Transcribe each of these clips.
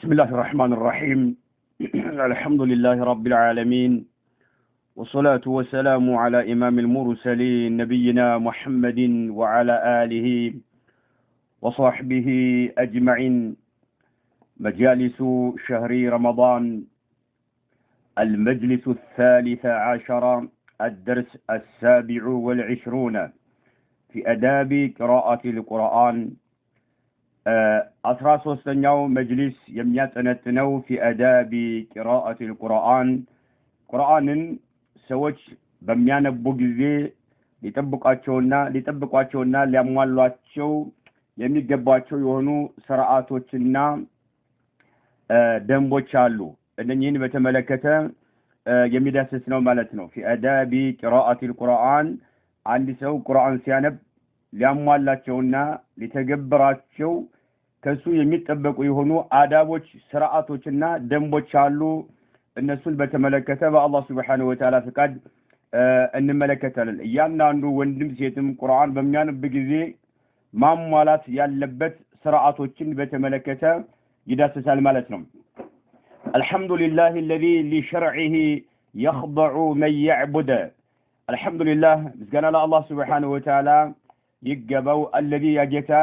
بسم الله الرحمن الرحيم الحمد لله رب العالمين والصلاة والسلام على إمام المرسلين نبينا محمد وعلى آله وصحبه أجمعين. مجالس شهر رمضان، المجلس 13 الدرس 27 في آداب قراءة القرآن. 13ኛው መጅሊስ የሚያጠነጥነው في آداب قراءة القرآن ቁርአንን ሰዎች በሚያነቡ ጊዜ ሊጠብቋቸውና ሊያሟሏቸው የሚገባቸው የሆኑ ሥርዓቶችና ደንቦች አሉ። እነኚህን በተመለከተ የሚዳስስ ነው ማለት ነው። في آداب قراءة القرآن አንድ ሰው ቁርአን ሲያነብ ሊያሟላቸውና ሊተገብራቸው ከሱ የሚጠበቁ የሆኑ አዳቦች ሥርዓቶችና ደንቦች አሉ። እነሱን በተመለከተ በአላህ Subhanahu Wa Ta'ala ፍቃድ እንመለከታለን። እያንዳንዱ ወንድም ሴትም ቁርአን በሚያነብ ጊዜ ማሟላት ያለበት ሥርዓቶችን በተመለከተ ይዳስሳል ማለት ነው። الحمدلله الذي لشرعه يخضع من يعبد. الحمدلله ምስጋና ለአላህ Subhanahu Wa Ta'ala ይገባው الذي يجتا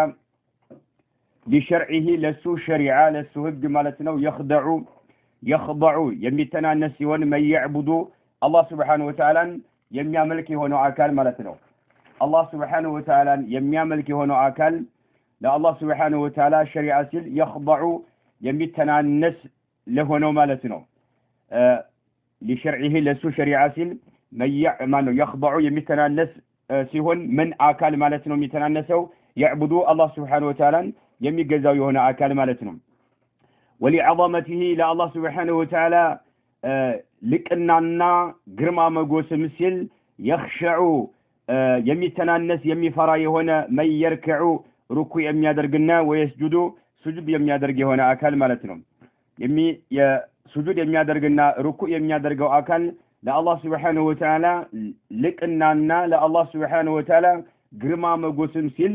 لشرعه لسو شريعة لسو هج مالتنا يخضع يمتنانس يون من يعبد الله سبحانه وتعالى يمياملك هنا أكل مالتنا. الله سبحانه وتعالى يمياملك هنا أكل لا الله سبحانه وتعالى شريعة يخضع يمتنانس لهنا مالتنا. لشرعه لسو شريعة من يخضع يمتنانس سيهون من أكل مالتنا يمتنانسوا يعبدوا الله سبحانه وتعالى يميجزاو يهنا أكل مالتنا. ولعظمته لا الله سبحانه وتعالى لكننا قرما مقوس مسل يخشعوا يميتنانس يميفرا يهنا من يركعوا ركوع يميادرقنا ويسجدوا سجود يميادرق يهنا أكل مالتنا. سجود يميادرقنا ركوع يميادرقوا أكل لا الله سبحانه وتعالى لكننا لا الله سبحانه وتعالى قرما مقوس مسل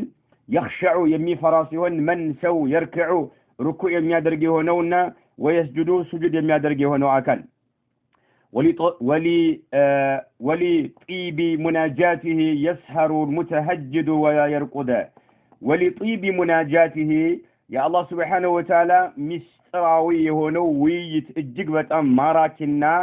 يخشعوا يمي فراسيون من سو يركعوا ركوع يمي درجي هونونا ويسجدوا سجود يمي درجي هونو أكل. ولطيب مناجاته يسهر المتهجد ويرقد. ولطيب مناجاته يا الله سبحانه وتعالى مستراوي هونو ويت اجيك بتام ماراكنا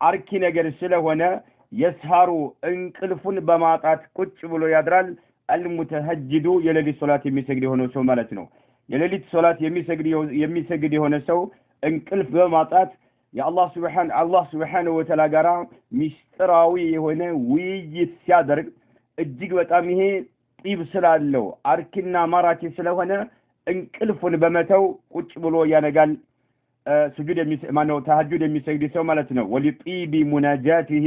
أركي نجر سله هنا يسهروا انقلفون بماطات كتش بلو يدرال المتهجد يللي صلاة يمسجد هنا سو مالتنا. يللي صلاة يمسجد هنا سو انقلف بماطات يا الله سبحانه وتعالى قرا مستراوي هنا ويجي سيادر اجيك بتام هي طيب سلالو أركنا ماراكي سله هنا انقلفون بماتو كتش بلو ينقال سجود تهجد يمسجد سو مالتنا. ولطيب مناجاته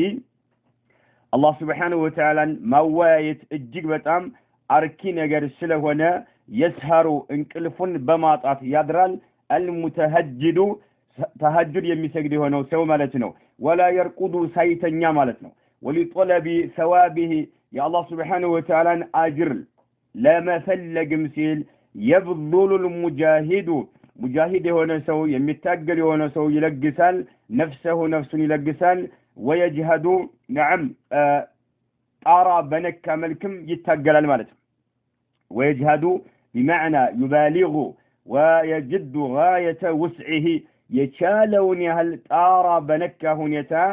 الله سبحانه وتعالى موايت اجيك بتام أركي نجر سلهنا يسهروا انقلفون بماطات يدرال المتهجد تهجد يمسجد هنا سو مالتنا. ولا يرقدوا سيتنيا مالتنا. ولطلب ثوابه يا الله سبحانه وتعالى أجر لا مثل جمسيل يبذل المجاهد مجاهد هنا سو يمتاجر هنا سو يلقسال نفسه يلقسال ويجهد نعم أرى بنك ملكم يتقل المالت. ويجهد بمعنى يبالغ ويجد غاية وسعه يشالون هل أرى بنك هنيتا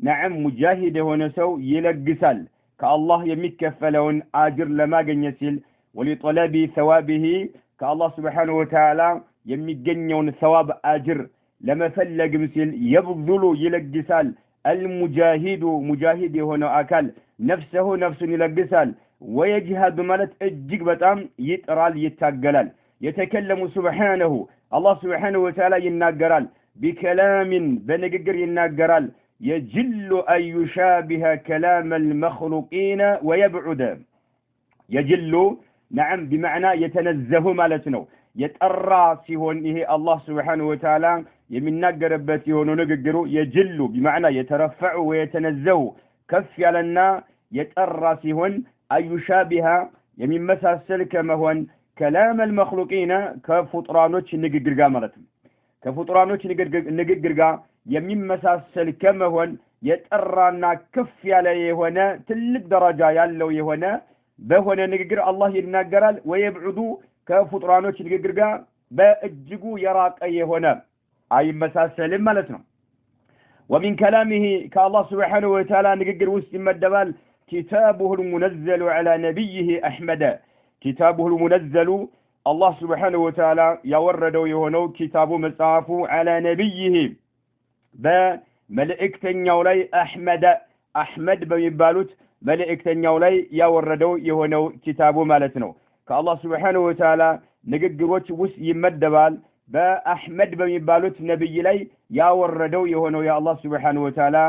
نعم مجاهد هنا سو يلقسال كالله يمكفلون آجر لما جنيسل. ولطلب ثوابه كالله سبحانه وتعالى يمجنون ثواب آجر لما فلق مثل يبذل يلقسال. المجاهد مجاهد هنا أكل نفسه يلقسال. ويجهد ملت اجيك بتام يترال يتقلال يتكلم سبحانه الله سبحانه وتعالى يناقرال بكلام بنقر يناقرال يجل أن يشابه كلام المخلوقين ويبعد. يجل نعم بمعنى يتنزه مالتنا يتأرى سيهون الله سبحانه وتعالى يمناقربت يهون نقروا يجل بمعنى يترفع ويتنزه كف لنا يتأرى سيهون أن يشابه يمن مساسل كما هو كلام المخلوقين كفطرانوች ንግግር ጋር ማለት ነው ከፍጡራኖች ንግግር ጋር የሚመሳሰል ከመሆን የጠራና ከፍ ያለ የሆነ ትልቅ ደረጃ ያለው የሆነ በሆነ ንግግር አላህ ይናገራል ወይብዑዱ ከፍጡራኖች ንግግር ጋር በእጅጉ የራቀ የሆነ አይመሳሰልም ማለት ነው ومن كلامه كالله سبحانه وتعالى نقدر وسيمدبال كتابه المنزل على نبيه أحمد كتابه المنزل الله سبحانه وتعالى يوردو يهونو كتابه مصحفه على نبيه بملائكتنياو لاي أحمد بمبالوت ملائكتنياو لاي يوردو يهونو كتابه مالتنو كالله سبحانه وتعالى نقدروች ውስጥ ይመደባል በአህመድ በሚባሉት ነብይ ላይ ያወረደው የሆነው የአላህ Subhanahu Wa Ta'ala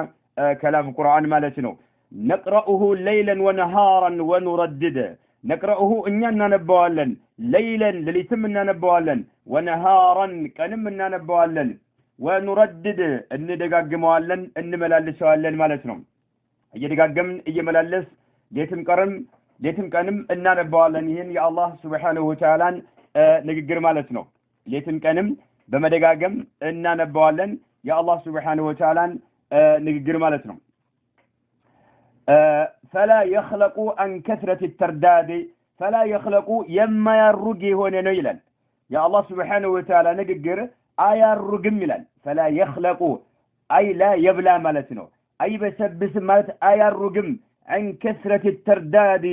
كلام القرآن مالتنا نقرأه ليلا ونهارا ونردد نقرأه إننا نبوالا ليلا لليتمنا نبوالا ونهارا كنمنا نبوالا ونردد إن دقاق موالا إن ملالس والا مالتنا يدقاقم ملالس ليتم كنم إننا نبوالا يهن يا الله سبحانه وتعالى نقر مالتنا ليتم كنم بمدقاقم إننا نبوالا يا الله سبحانه وتعالى نقر مالتنا فلا يخلق عن كثرة الترداد فلا يخلق يما يرقي هنا نيلا يا الله سبحانه وتعالى نقر آية الرقم ميلا فلا يخلق أي لا يبلى مالتنا أي بسبس مالت آية الرقم عن كثرة الترداد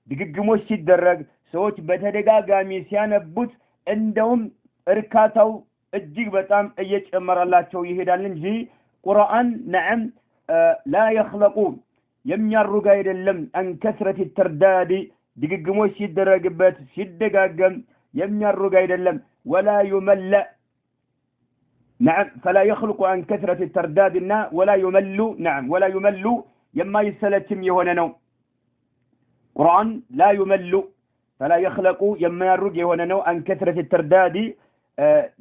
دقموش الدرق سوت بتدقا قامي سيانبوت عندهم اركاتو الجيق بتام ايج امر الله شو يهدان لنجي قرآن نعم لا يخلقون የሚያሩጋ አይደለም አን ከስረት ተርዳዲ ድግግሞች ሲደረግበት ሲደጋገም የሚያሩጋ አይደለም ولا يمل نعم فلا يخلق عن كثرة الترداد ولا يمل نعم ولا يمل يما يسلتم የሆነ ነው ቁርአን لا يمل فلا يخلق يما ያሩግ የሆነ ነው عن كثرة الترداد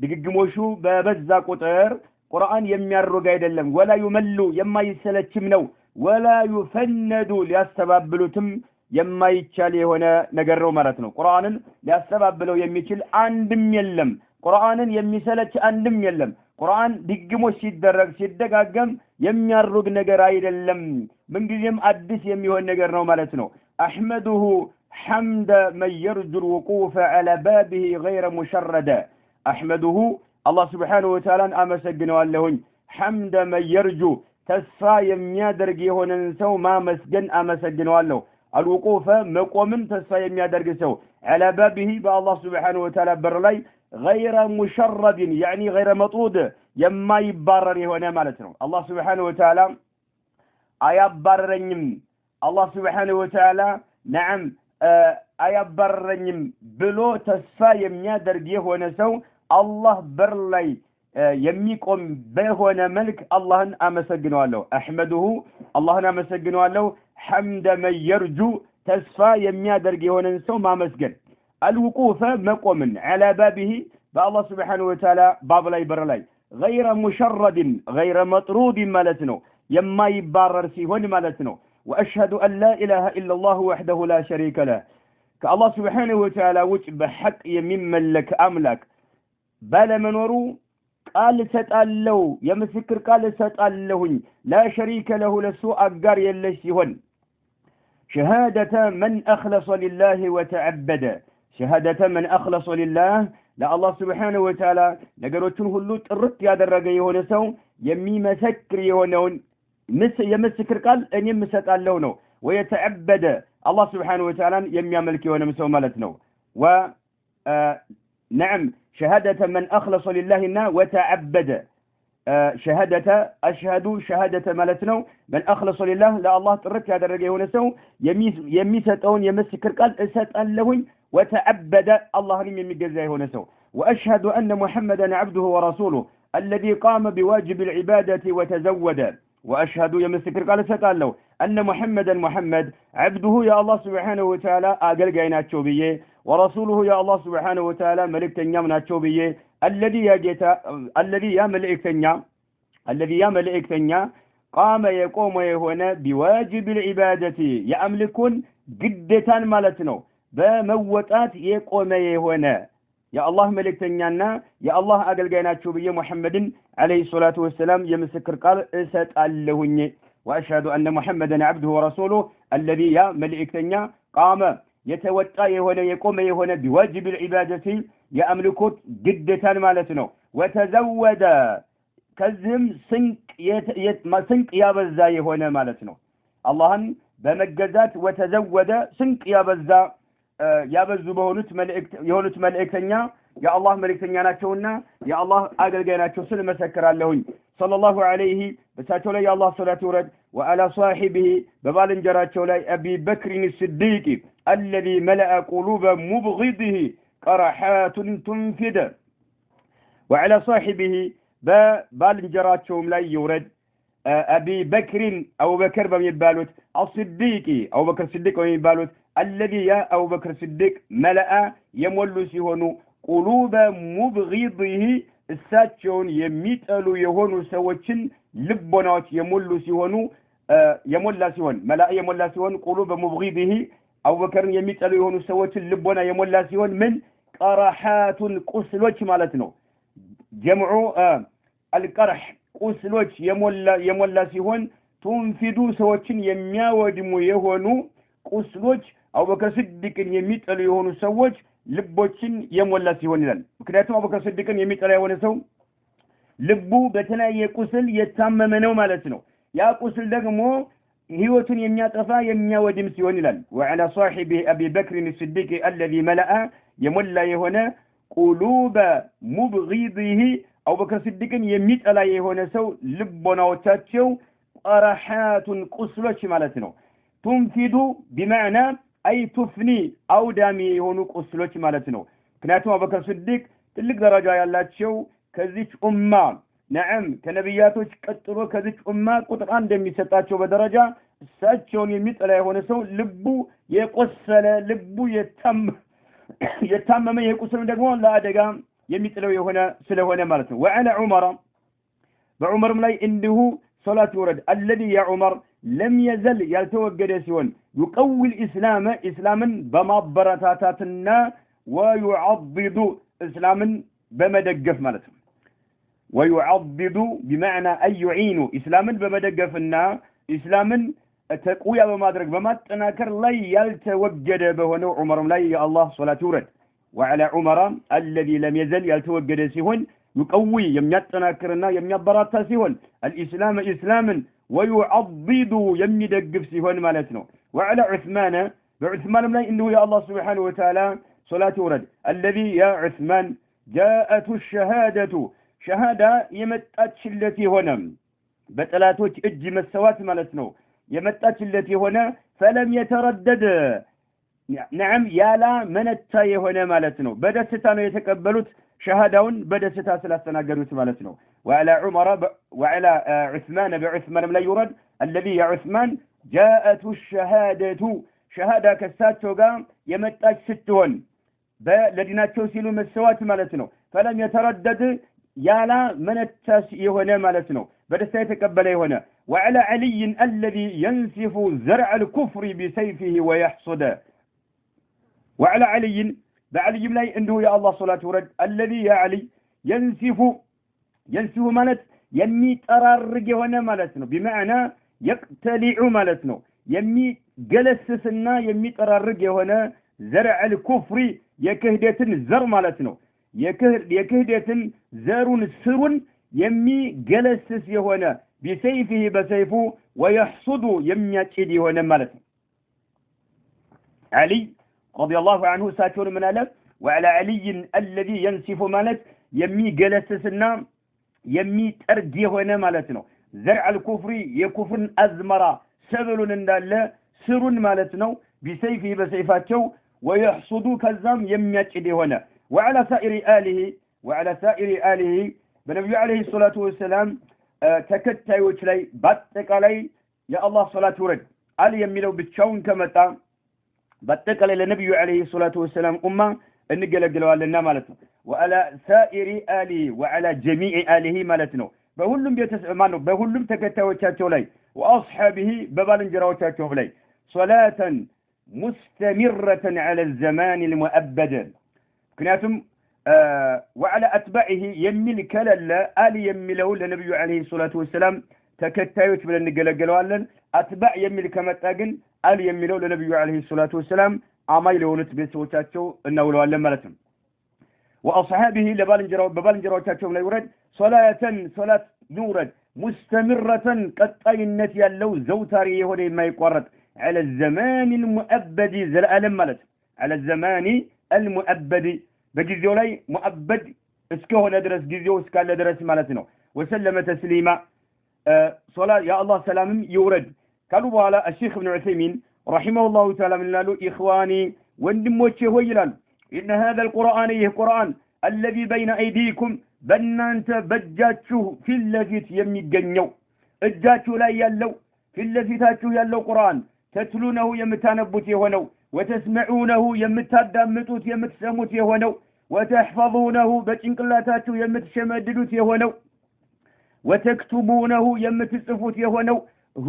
ድግግሞሹ በበዛ ቁጥር ቁርአን የሚያሩግ አይደለም ولا يمل يما يسلتم ነው ولا يفند ሊያስተባብሉትም የማይቻል የሆነ ነገር ነው ማለት ነው ቁርአንን ሊያስተባብለው የሚችል አንድም የለም ቁርአንን የሚሰለች አንድም የለም ቁርአን ድግሞች ሲደረግ ሲደጋገም የሚያሩግ ነገር አይደለም ምንጊዜም አዲስ የሚሆን ነገር ነው ማለት ነው احمده حمد من يرجو الوقوف على بابه غير مشرد احمده الله سبحانه وتعالى امسجنዋለሁኝ حمد من يرجو ተስፋ የሚያደርግ የሆነን ሰው ማመስገን አመሰግነዋለሁ الوقوف መቆምን ተስፋ የሚያደርግ ሰው على بابه بالله سبحانه وتعالى በር ላይ غير مشرد يعني غير مطرود የማይባረር የሆነ ማለት ነው الله سبحانه وتعالى አያባረረኝም الله سبحانه وتعالى نعم አያባረረኝም ብሎ ተስፋ የሚያደርግ የሆነ ሰው አላህ በር ላይ የሚቆም በሆነ መልክ አላህን አመሰግነዋለሁ احمده አላህን አመሰግነዋለሁ حمد من يرجو ተስፋ የሚያደርግ የሆነን ሰው ማመስገን الوقوف መቆምን على بابه بالله سبحانه وتعالى باب ላይ በር ላይ غير مشرد غير مطرود ማለት ነው የማይባረር ሲሆን ማለት ነው واشهد ان لا اله الا الله وحده لا شريك له كالله سبحانه وتعالى ውጭ በሐቅ የሚመለክ አምላክ ባለመኖሩ ቃል ሰጣለው የምስክር ቃል ሰጣለሁኝ لا شريك له ለሱ አጋር የለሽ ሲሆን شهادة من أخلص لله وتعبد شهادة من أخلص لله لا الله سبحانه وتعالى ነገሮችን ሁሉ ጥርት ያደረገ የሆነ ሰው የሚመሰክር የሆነውን የምስክር ቃል እኔም ሰጣለሁ ነው ويتعبد الله سبحانه وتعالى የሚያመልክ የሆነም ሰው ማለት ነው نعم شهادة من أخلص لله وتعبد شهادة أشهد شهادة مالتنا من أخلص لله لا الله ترك هذا الرجل هنا سو يميستون يمسكر قال أسأل له وتعبد الله لم يمجزه هنا سو وأشهد أن محمدا عبده ورسوله الذي قام بواجب العبادة وتزود وأشهد يمسكر قال أسأل له أن محمد عبده يا الله سبحانه وتعالى أقل قينات شوبيه ورسوله يا الله سبحانه وتعالى ملك تنيامنا شوبيه الذي يا ملائكتنا قام يقوم هنا بواجب العبادة يأملكون قدتان مالتنا በመወጣት የቆመ የሆነ የአላህ መልእክተኛና የአላህ አገልጋይ ናቸው ብዬ ሙሐመድን አለይሂ ሰላቱ ወሰላም የምስክር ቃል እሰጣለሁኝ ወአሽሀዱ አነ ሙሐመደን ዐብዱሁ ወረሱሉሁ الذي ያ መልእክተኛ ቃመ የተወጣ የሆነ የቆመ የሆነ ቢዋጅብ العبادة የአምልኮት ግዴታን ማለት ነው ወተዘወደ ከዚህም ስንቅ ያበዛ የሆነ ማለት ነው አላህን በመገዛት ወተዘወደ ስንቅ ያበዙ የሆኑት መልእክተኛ የአላህ መልእክተኛ ናቸውና የአላህ አገልጋይ ናቸው ስል መሰክራለሁኝ ሰለላሁ ዐለይሂ በሳቸው ላይ የአላህ ሰላቱ ወረድ وعلى صاحبه በባልንጀራቸው ላይ أبي بكر الصديق الذي ملأ قلوب مبغضه قرحات تنفد وعلى صاحبه በባልንጀራቸውም ላይ ይውረድ أبي بكر أو بكر በሚባሉት الصديق أو بكر الصديق በሚባሉት الذي يا أو بكر الصديق ملأ يمول ሲሆኑ قلوب مبغضه እሳቸውን የሚጠሉ የሆኑ ሰዎችን ልቦናዎች የሞሉ ሲሆኑ የሞላ ሲሆን መላ የሞላ ሲሆን قلوب مبغضه أبو بكر የሚጠሉ የሆኑ ሰዎችን ልቦና የሞላ ሲሆን ምን قرحات ቁስሎች ማለት ነው ጀምዑ القرح ቁስሎች የሞላ ሲሆን ቱንፊዱ ሰዎችን የሚያወድሙ የሆኑ ቁስሎች አቡበከር ሲዲቅን የሚጠሉ የሆኑ ሰዎች ልቦችን የሞላ ሲሆን ይላል ምክንያቱም አቡበከር ሲዲቅን የሚጠላ የሆነ ሰው ልቡ በተለያየ ቁስል የታመመ ነው ማለት ነው ያ ቁስል ደግሞ ህይወቱን የሚያጠፋ የሚያወድም ሲሆን ይላል وعلى صاحبه أبي بكر الصديق الذي ملأ የሞላ የሆነ قلوب مبغضه አቡበከር ሲዲቅን የሚጠላ የሆነ ሰው ልቦናዎቻቸው ቀረሐቱን ቁስሎች ማለት ነው ቱንፊዱ بمعنى أي تفني አውዳሚ የሆኑ ቁስሎች ማለት ነው ምክንያቱም አቡበከር ሲዲቅ ትልቅ ደረጃ ያላቸው ከዚች ኡማ ነዓም ከነብያቶች ቀጥሎ ከዚች ኡማ ቁጥር አንድ የሚሰጣቸው በደረጃ እሳቸውን የሚጠላ የሆነ ሰው ልቡ የቆሰለ ልቡ የታመመ የቁስል ደግሞ ለአደጋ የሚጥለው የሆነ ስለሆነ ማለት ነው وعلى عمر በዑመርም ላይ እንዲሁ ሶላት ይወረድ الذي يا عمر لم يزل ያልተወገደ ሲሆን يقوي الاسلام اسلامን በማበረታታትና ويعضد اسلامን በመደገፍ ማለት ነው ويعضد بمعنى أن يعين اسلامن بمدقفنا اسلامن تقويا بمادرك بماتناكر لا يلتوجد بهنو عمر لا يا الله صلاة ورد وعلى عمر الذي لم يزل يلتوجد سيهن يقوي يميتناكرنا يميبراتا سيهن الإسلام إسلاما ويعضد يميدقف سيهن مالتنا وعلى عثمان بعثمان لا إنه يا الله سبحانه وتعالى صلاة ورد الذي يا عثمان جاءت الشهادة شهادة يمتاتش التي هنا بطلاتوች እጅ መሰዋት ማለት ነው የመጣች التي هنا فلم يتردد نعم يالا منتا የሆነ ማለት ነው በደስታ ነው የተቀበሉት ሸሃዳውን በደስታ ስላስተናገዱት ማለት ነው وعلى عمر وعلى عثمان بعثمان لا يرد الذي يا عثمان جاءت الشهادة شهادة ከሳቸው ጋር የመጣች ስትሆን በለዲናቸው ሲሉ መሰዋት ማለት ነው فلم يتردد يالا منتاس يهونا مالتنو بدسا يتقبل يهونا وعلى علي الذي ينسف زرع الكفر بسيفه ويحصد وعلى علي بعلي ملاي عنده يا الله صلاة ورد الذي يا علي ينسف مالت يمي ترارق يهونا مالتنو بمعنى يقتلع مالتنو يمي جلسسنا يمي ترارق يهونا زرع الكفر يكهدة الزر مالتنو የክህደትን ዘሩን ስሩን የሚገለስስ የሆነ بسيفه በሰይፉ ويحصد የሚያጭድ የሆነ ማለት ነው علي رضي الله عنه ሳቸውን ምን አለ وعلى علي الذي ينسف ማለት የሚገለስስና የሚጠርግ የሆነ ማለት ነው زرع الكفر የኩፍርን አዝመራ ሰብሉን እንዳለ ስሩን ማለት ነው بسيفه በሰይፋቸው ويحصد ከዛም የሚያጭድ የሆነ وعلى سائر آله بنبي عليه الصلاة والسلام تكتايوች ላይ በአጠቃላይ የአላህ ሶላት ወረድ አለ የሚለው ብቻውን ከመጣ በአጠቃላይ ለነብዩ عليه الصلاة والسلام ኡማ እንገለግለዋልና ማለት ነው وعلى سائر آله وعلى جميع آله ማለት ነው በሁሉም ቤተሰብ ነው በሁሉም ተከታዮቻቸው ላይ وأصحابه በባልንጀራዎቻቸው ላይ ሶላተን مستمرة على الزمان المؤبد كناتم وعلى أتباعه يميل كلا آل يميله لنبي عليه الصلاة والسلام تكتايوش بلن نقلقلوالن أتباع يميل كما تاقن آل يميله لنبي عليه الصلاة والسلام عمايله ونتبه سوتاتشو النولوالن مالتم وأصحابه ببالنجروا تاتشو لا يورد صلاة نورد مستمرة قطعينة يالو زوتاري يهودي ما يقرد على الزمان المؤبد زلالم مالت على الزمان المؤبد بجزيو لاي مؤبد اسكو ندرس جزيو اسكال درس مالتنا وسلم تسليما صلاة يا الله سلام يورد قالوا على الشيخ ابن عثيمين رحمه الله تعالى من لالو إخواني وندموتشي هو يلال إن هذا القرآن قرآن الذي بين أيديكم بنانت بجاتشو في الذي يمي الجنيو اجاتشو لا يلو في الذي تاتشو يلو قرآن تتلونه يمتانبوت يهونو وتسمعونه يمتادمتوت يمتسموت يهونو وتحفظونه بچنقلاتاتو يمتشمددوت يهونو وتكتبونه يمتصفوت يهونو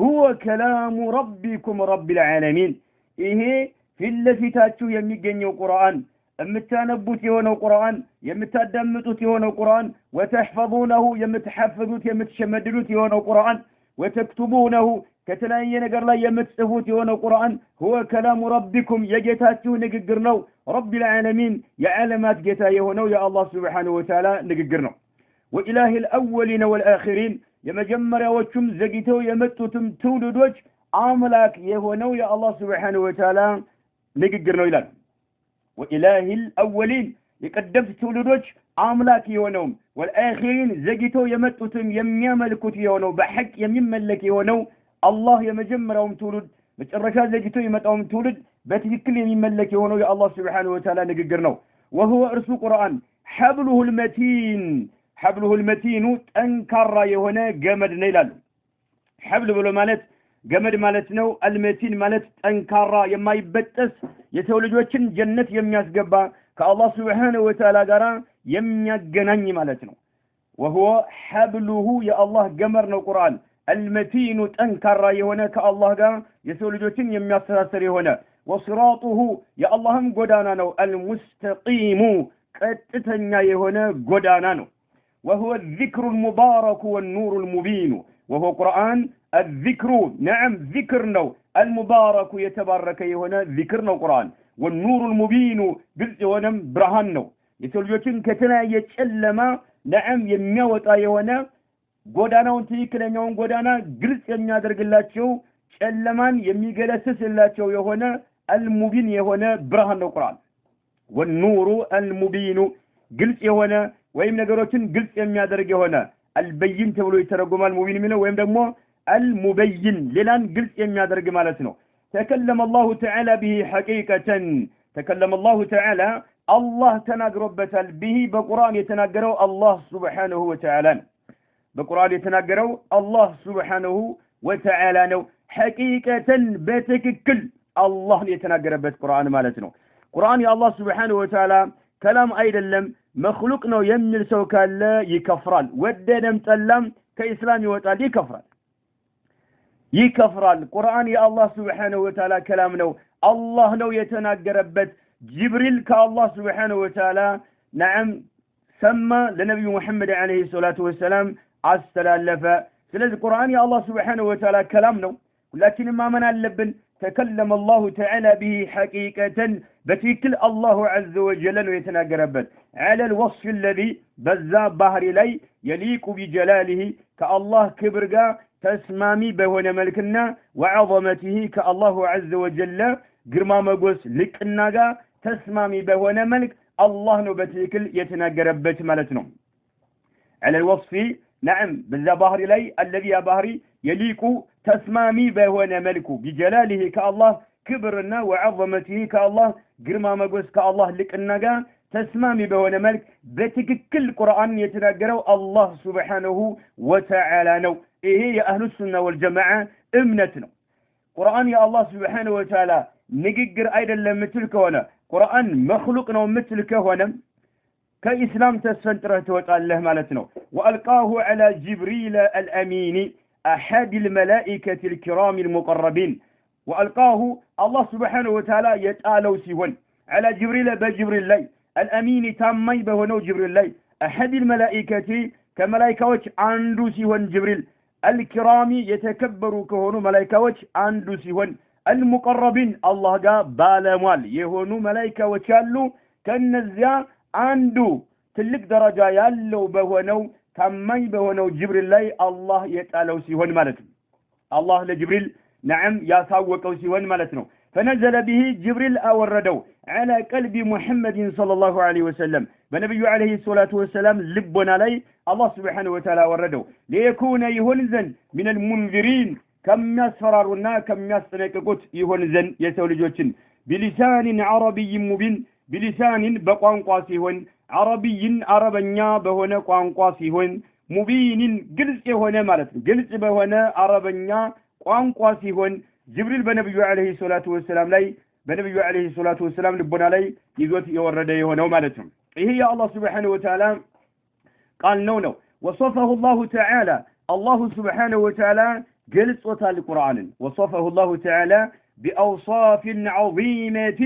هو كلام ربكم رب العالمين إيه في الذي تاتشو يمي الجنيو قرآن يمتانبوت يهونو قرآن يمتادمتوت يهونو قرآن وتحفظونه يمتحفظوت يمتشمددوت يهونو قرآن وتكتبونه كتلاين نجر لا يمتصفوت يهونو قرآن هو كلام ربكم يجتاتشو نجرنو رب العالمين يا علامات جتا يهونو يا الله سبحانه وتعالى نجرنو وإله الأولين والآخرين يمجمر وشم زجتو يمتوتم تولدوج عملاك يهونو يا الله سبحانه وتعالى نجرنو إلى وإله الأولين يقدمت تولدوج عملاك يهونو والآخرين زجتو يمتوتم يميملكوت يهونو بحق يميملك يهونو الله يمجمرهم تولد مترشا زجتو يمتوم تولد بتكل يميملك يهونو يا الله سبحانه وتعالى نجرنو وهو أرسل قرآن حبله المتين أنكر يهونا جمد نيلال حبل بلو مالت جمد مالتنو المتين مالت أنكر يما يبتس يتولجوشن جنة يمياس جبا كالله سبحانه وتعالى قرا يميجنني مالتنو وهو حبله يا الله جمرنا القرآن المتين أنكر يهونا كالله قرا يتولجوشن يمياس سر يهونا وصراطه يا اللهم قدانانو المستقيم قتتنيا يهونا قدانانو وهو الذكر المبارك والنور المبين وهو قرآن الذكر نعم ذكرنا المبارك يتبارك هنا ذكرنا القرآن والنور المبين قلت ونم برهاننا يتولجوتين كتنا يتشلما نعم يميوت هنا قدانا وانتيكنا نيوم قدانا قلت يميادرق الله شو شلمان يميقلسس الله شو يهنا المبين يهنا برهاننا القرآن والنور المبين قلت يهنا ወይም ነገሮችን ግልጽ የሚያደርግ የሆነ አልበይን ተብሎ ይተረጎማል ሙቢን የሚለው ወይም ደግሞ አልሙበይን ሌላን ግልጽ የሚያደርግ ማለት ነው ተከለመ الله تعالى به حقيقة تكلم الله تعالى الله ተናግሮበታል به በቁርአን የተናገረው الله سبحانه وتعالى በቁርአን የተናገረው الله سبحانه وتعالى ነው حقيقة በትክክል الله የተናገረበት ቁርአን ማለት ነው ቁርአን የአላህ سبحانه وتعالى كلام አይደለም مخلوق ነው የሚል ሰው ካለ ይከፍራል ወደደም ጠላም ከኢስላም ይወጣል ይከፍራል ቁርአን የአላህ Subhanahu Wa Ta'ala كلام ነው አላህ ነው የተናገረበት ጅብሪል ከአላህ Subhanahu Wa Ta'ala نعم سمى لنبي محمد عليه الصلاة والسلام አስተላለፈ ስለዚህ ቁርአን የአላህ Subhanahu Wa Ta'ala كلام ነው ሁላችንም ማመን አለብን تكلم الله تعالى به حقيقة بتكل الله عز وجل ويتناقربت على الوصف الذي بزا بحر لي يليق بجلاله كالله كبرقا تسمامي بهون ملكنا وعظمته كالله عز وجل قرما مقوس لكناقا تسمامي بهون ملك الله بتكل يتناقربت مالتنا على الوصف نعم بزا بحر لي الذي يا بحري يليق تسمامي بهون ملكه بجلاله كالله كبرنا وعظمته كالله قرما مقوس كالله لكناقا تسمامي بهون ملك بتككل قرآن يتناقروا الله سبحانه وتعالى نو إيه يا أهل السنة والجماعة امنتنا قرآن يا الله سبحانه وتعالى نققر أيضا لما تلك هنا قرآن مخلوقنا ومثلك هنا كإسلام تسفنتره توتال الله مالتنا وألقاه على جبريل الأمين أحد الملائكة الكرام المقربين وألقاه الله سبحانه وتعالى يتعالوا سيهون على جبريل بجبريل لي الأمين تامي بهنو جبريل لي أحد الملائكة كملائكة عنده سيهون جبريل الكرامي يتكبروا كهونو ملائكة عنده سيهون المقربين الله قال بالموال يهونو ملائكة وشالو كالنزيا عنده تلك درجة يالو بهنو تامي بهنو جبريل لي الله يتعالوا سيهون مالتهم الله لجبريل نعم يساوقوا سيهون مالتنا فنزل به جبريل أوردوا على قلب محمد صلى الله عليه وسلم بنبي عليه الصلاة والسلام لبنا لي الله سبحانه وتعالى وردوا ليكون يهنزن من المنذرين كم يسفرارنا كم يستنككت يهنزن يسولجوتين بلسان عربي مبين بلسان بقوان قاسيهن عربي عربنيا بهنا قوان قاسيهن مبين قلس هنا مالت قلس بهنا عربنيا قوان قاسيهن جبريل بنبي عليه الصلاة والسلام لي بنبي عليه الصلاة والسلام لبنا لي يزوت يورد هنا مالتهم هي الله سبحانه وتعالى قال نو وصفه الله تعالى الله سبحانه وتعالى قلت وتال القرآن وصفه الله تعالى بأوصاف عظيمة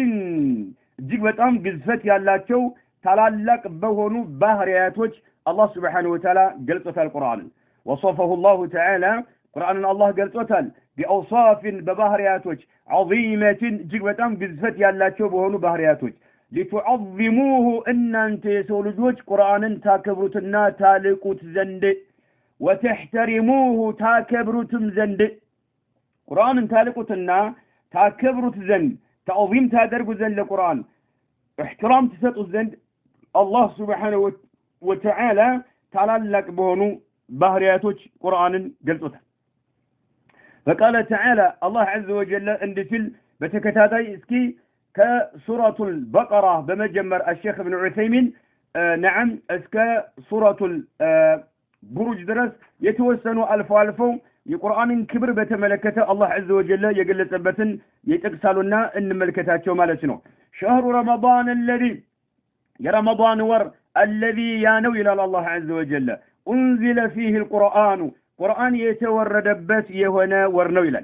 جيك بتام قزفت يالاتشو تلالك بهونو بهرياتوش الله سبحانه وتعالى قلت وتال القرآن وصفه الله تعالى قرآن الله قلت وتال بأوصاف ببهرياتوش عظيمة جيك بتام قزفت يالاتشو بهونو بهرياتوش لتعظموه إن أنت سولجوج قرآن تاكبرتنا تالقوت زند وتحترموه تاكبرتم زند قرآن تالقوتنا تاكبرت زند تعظيم تادرق زند لقرآن احترام تسطو زند الله سبحانه وتعالى تعلق بهنو بهرياتوج قرآن قلتوتا فقال تعالى الله عز وجل اندتل بتكتاتي اسكي كسورة البقرة بمجمر الشيخ ابن عثيمين نعم اسكا سورة البروج درس يتوسنوا ألفو القرآن كبر بتملكته الله عز وجل يقل ثبتن يتقسلنا ان ملكتاته مالتنا شهر رمضان الذي يا رمضان ور الذي يانو إلى الله عز وجل أنزل فيه القرآن قرآن يتوردبت يهنا ورنويلا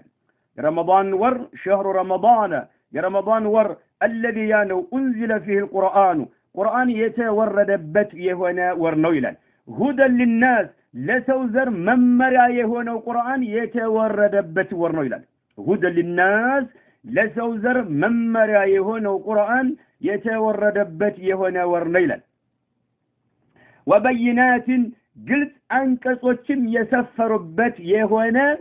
رمضان ور شهر رمضان يا رمضان ور الذي يانو أنزل فيه القرآن قرآن يتوردبت يهنا ورنويلا هدى للناس لسوزر ممرا يهونا القرآن يتوردبت ورنويلا هدى للناس لسوزر ممرا يهونا القرآن يتوردبت يهونا ورنويلا وبينات قلت أنكسوشم يسفربت يهونا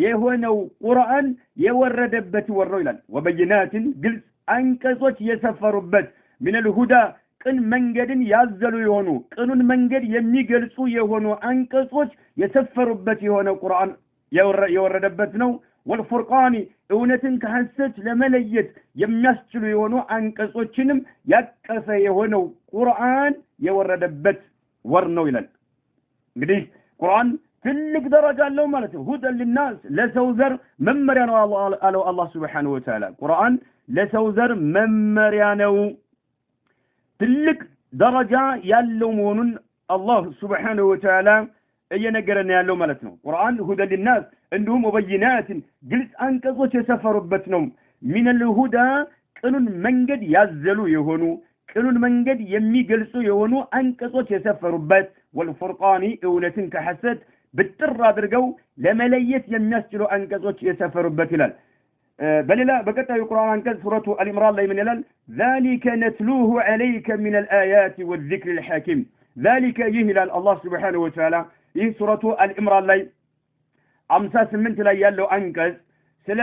القرآن يوردبت ورنويلا وبينات قلت أنكسوش يسفربت من الهدى ቅን መንገድን ያዘሉ የሆኑ ቅኑን መንገድ የሚገልጹ የሆኑ አንቀጾች የሰፈሩበት የሆነ ቁርአን የወረደበት ነው ወልፉርቃን እውነትን ከሐሰት ለመለየት የሚያስችሉ የሆኑ አንቀጾችንም ያቀፈ የሆነው ቁርአን የወረደበት ወር ነው ይላል እንግዲህ ቁርአን ትልቅ ደረጃ አለው ማለት ነው ሁደን ለናስ ለሰው ዘር መመሪያ ነው አላህ Subhanahu Wa Ta'ala ቁርአን ለሰው ዘር መመሪያ ነው ትልቅ ደረጃ ያለው መሆኑን አላህ Subhanahu Wa Ta'ala እየነገረን ያለው ማለት ነው ቁርአን ሁደን ለናስ እንዲሁም ወበይናት ግልጽ አንቀጾች የሰፈሩበት ነው ሚን الهدى ቅኑን መንገድ ያዘሉ የሆኑ ቅኑን መንገድ የሚገልጹ የሆኑ አንቀጾች የሰፈሩበት ወልፉርቃን እውነትን ከሐሰት ብጥር አድርገው ለመለየት የሚያስችሉ አንቀጾች የሰፈሩበት ይላል በሌላ በቀጣዩ ቁርአን አንቀጽ ሱረቱ አልኢምራን ላይ ምን ይላል ذلك نتلوه عليك من الآيات والذكر الحكيم ذلك ይላል አላህ Subhanahu Wa Ta'ala ይህ ሱረቱ አልኢምራን ላይ 58 ላይ ያለው አንቀጽ ስለ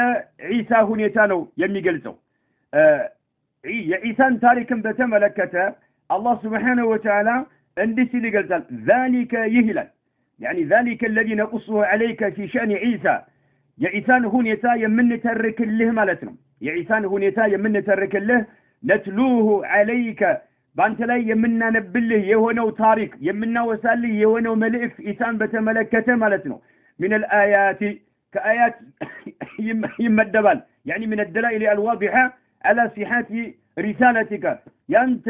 ዒሳ ሁኔታ ነው የሚገልጸው የዒሳን ታሪክን በተመለከተ አላህ Subhanahu Wa Ta'ala እንዲህ ሲል ይገልጻል ذلك ይላል يعني ذلك الذي نقصه عليك في شأن عيسى የዒሳን ሁኔታ የምንተርክልህ ማለት ነው የዒሳን ሁኔታ የምንተርክልህ ነትሉሁ عليك ባንተ ላይ የምናነብልህ የሆነው ታሪክ የምናወሳልህ የሆነው መልእክት ኢሳን በተመለከተ ማለት ነው من الآيات كآيات يمدبال يعني من الدلائل الواضحة على صحة رسالتك ያንተ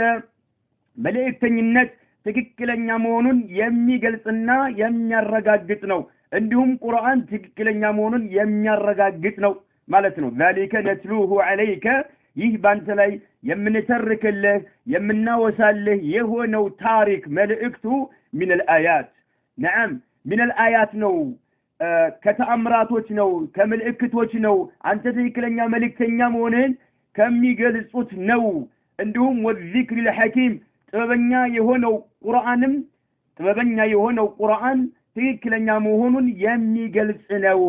መልእክተኝነት ትክክለኛ መሆኑን የሚገልጽና የሚያረጋግጥ ነው እንዲሁም ቁርአን ትክክለኛ መሆኑን የሚያረጋግጥ ነው مالتنا ذلك نتلوه عليك يهبانت لي يمنترك الله يمناوسال له يهونو تاريك ملئكتو من الآيات نعم من الآيات نو كتأمراتوች ነው ከመልእክቶች ነው አንተ ትክክለኛ መልእክተኛ መሆንህን ከሚገልጹት ነው እንዲሁም ወዚክር ለሐኪም ጥበበኛ የሆነው ቁርአን ትክክለኛ መሆኑን የሚገልጽ ነው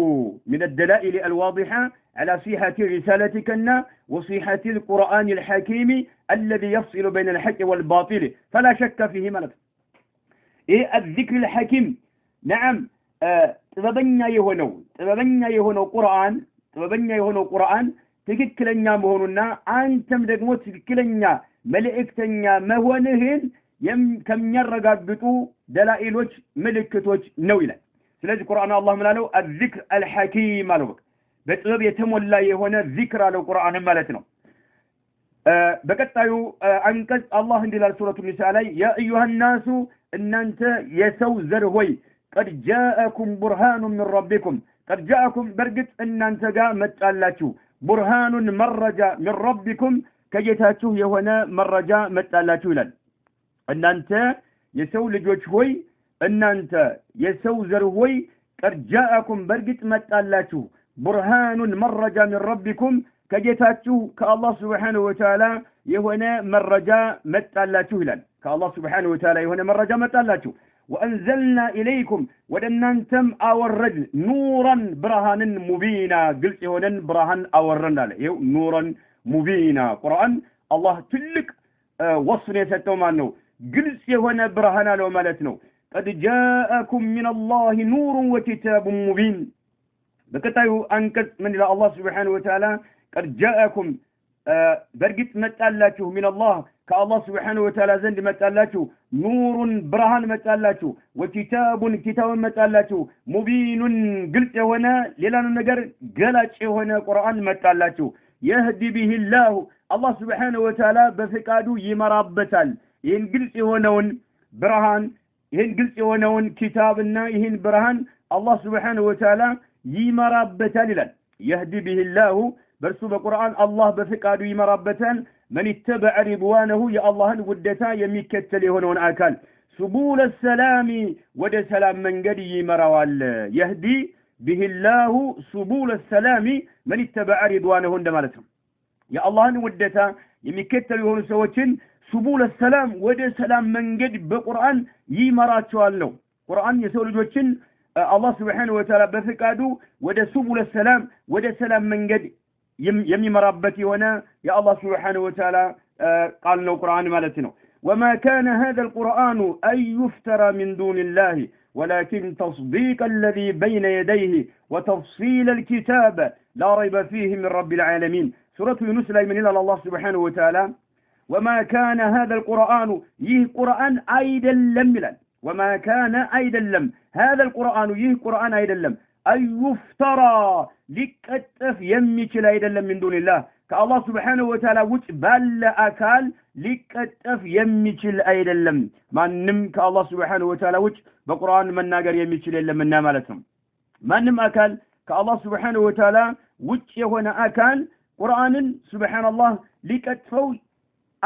من الدلائل الواضحة على صحة رسالتك وصحة القرآن الحكيم الذي يفصل بين الحق والباطل فلا شك فيه ملك إيه الذكر الحكيم نعم ጥበበኛ የሆነው ቁርአን ትክክለኛ መሆኑና አንተም ደግሞ ትክክለኛ መልእክተኛ መሆንህን ከሚያረጋግጡ ደላኢሎች ምልክቶች ነው ይላል ስለዚህ ቁርአን አላህ ምናለው الذكر الحكيم አለው በጥበብ የተሞላ የሆነ ዚክር አለው ቁርአን ማለት ነው በቀጣዩ አንቀጽ አላህ እንዲላል ሱረቱ ኒሳ ላይ ያ አዩሃ الناس እናንተ የሰው ዘር ሆይ قد جاءكم برهان من ربكم قد جاءكم برقت ان انت جاء متعلاችሁ برهان مرجا من ربكم كجيتاችሁ የሆነ መረጃ መጣላችሁ ይላል እናንተ የሰው ልጆች ሆይ እናንተ የሰው ዘር ሆይ قد جاءكم برقت መጣላችሁ برهان مرجا من ربكم كجيتاችሁ ከአላህ Subhanahu Wa Ta'ala የሆነ መረጃ መጣላችሁ ይላል ከአላህ Subhanahu Wa Ta'ala የሆነ መረጃ መጣላችሁ وأنزلنا إليكم ودنانتم أورد نورا برهانا مبينا قلت هنا برهان أورنا له نورا مبينا قرآن الله تلك وصل يستوم عنه قلت هنا برهانا لو مالتنا قد جاءكم من الله نور وكتاب مبين بكتايو أنكت من الله سبحانه وتعالى قد جاءكم برقت متألاته من الله كالله سبحانه وتعالى زند متألاته نور برهان متألاته وكتاب متألاته مبين قلت هنا للان النقر قلت هنا قرآن متألاته يهدي به الله سبحانه وتعالى بفقاده يمرابتال يهن قلت هنا برهان يهن قلت هنا كتابنا يهن برهان الله سبحانه وتعالى يمرابتال يهدي به برسو بقرآن الله بفقاده يمرابتال من اتبع رضوانه يا الله ودتا يمكتل هنا آكال سبول السلام ود سلام من قد يمروال يهدي به الله سبول السلام من اتبع رضوانه اندمالتهم يا الله ودتا يمكتل هنا سوتين سبول السلام ود سلام من قد بقرآن يمراتوال له قرآن يسول جوتين الله سبحانه وتعالى بفقاده ود سبول السلام ود سلام من قد يمي مرابتي هنا يا الله سبحانه وتعالى قال له القرآن مالتنا وما كان هذا القرآن أن يفترى من دون الله ولكن تصديق الذي بين يديه وتفصيل الكتاب لا ريب فيه من رب العالمين سورة يونس لا من إلا الله سبحانه وتعالى وما كان هذا القرآن قرآن أيضا لم وما كان أيضا لم هذا القرآن قرآن أيضا لم أن يفترى لكتف يميكل أيضا من دون الله كالله سبحانه وتعالى وش بال أكال لكتف يميكل أيضا لم ما نم كالله سبحانه وتعالى وش بقرآن من ناقر يميكل إلا من نامالتهم ما نم أكال كالله سبحانه وتعالى وش يهون أكال قرآن سبحان الله لكتفو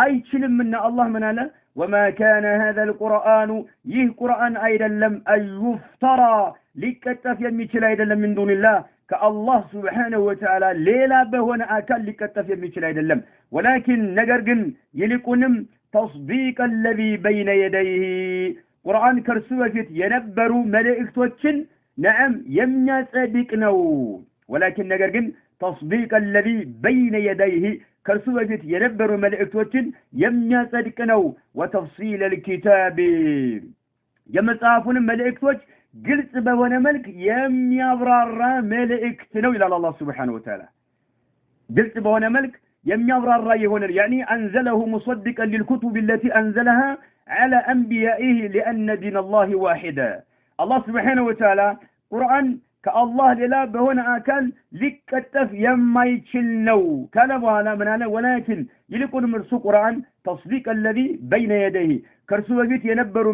أي شلم من الله من الله وما كان هذا القرآن قرآن أيضا لم أن يفترى لكتف يميكل أيضا من دون الله كالله سبحانه وتعالى ليلا بهنا أكل لكتف يميكل أيضا لم ولكن نقرقن يلقنم تصديق الذي بين يديه قرآن كرسوة ينبروا ملائكة نعم يمنى صديقنو ولكن نقرقن تصديق الذي بين يديه كرسوة ينبروا ملائكة يمنى صديقنو وتفصيل الكتاب يمصافون ملائكة قلت بوانا ملك يميابرار ملائكة نو إلى الله سبحانه وتعالى قلت بوانا ملك يميابرار هنا يعني أنزله مصدقا للكتب التي أنزلها على أنبيائه لأن دين الله واحدا الله سبحانه وتعالى قرآن كالله للا بهنا أكل لكتف يما يتشلنو كان بوانا منانا ولكن يلقون مرسو قرآن تصديق الذي بين يديه ከርሱ በፊት የነበሩ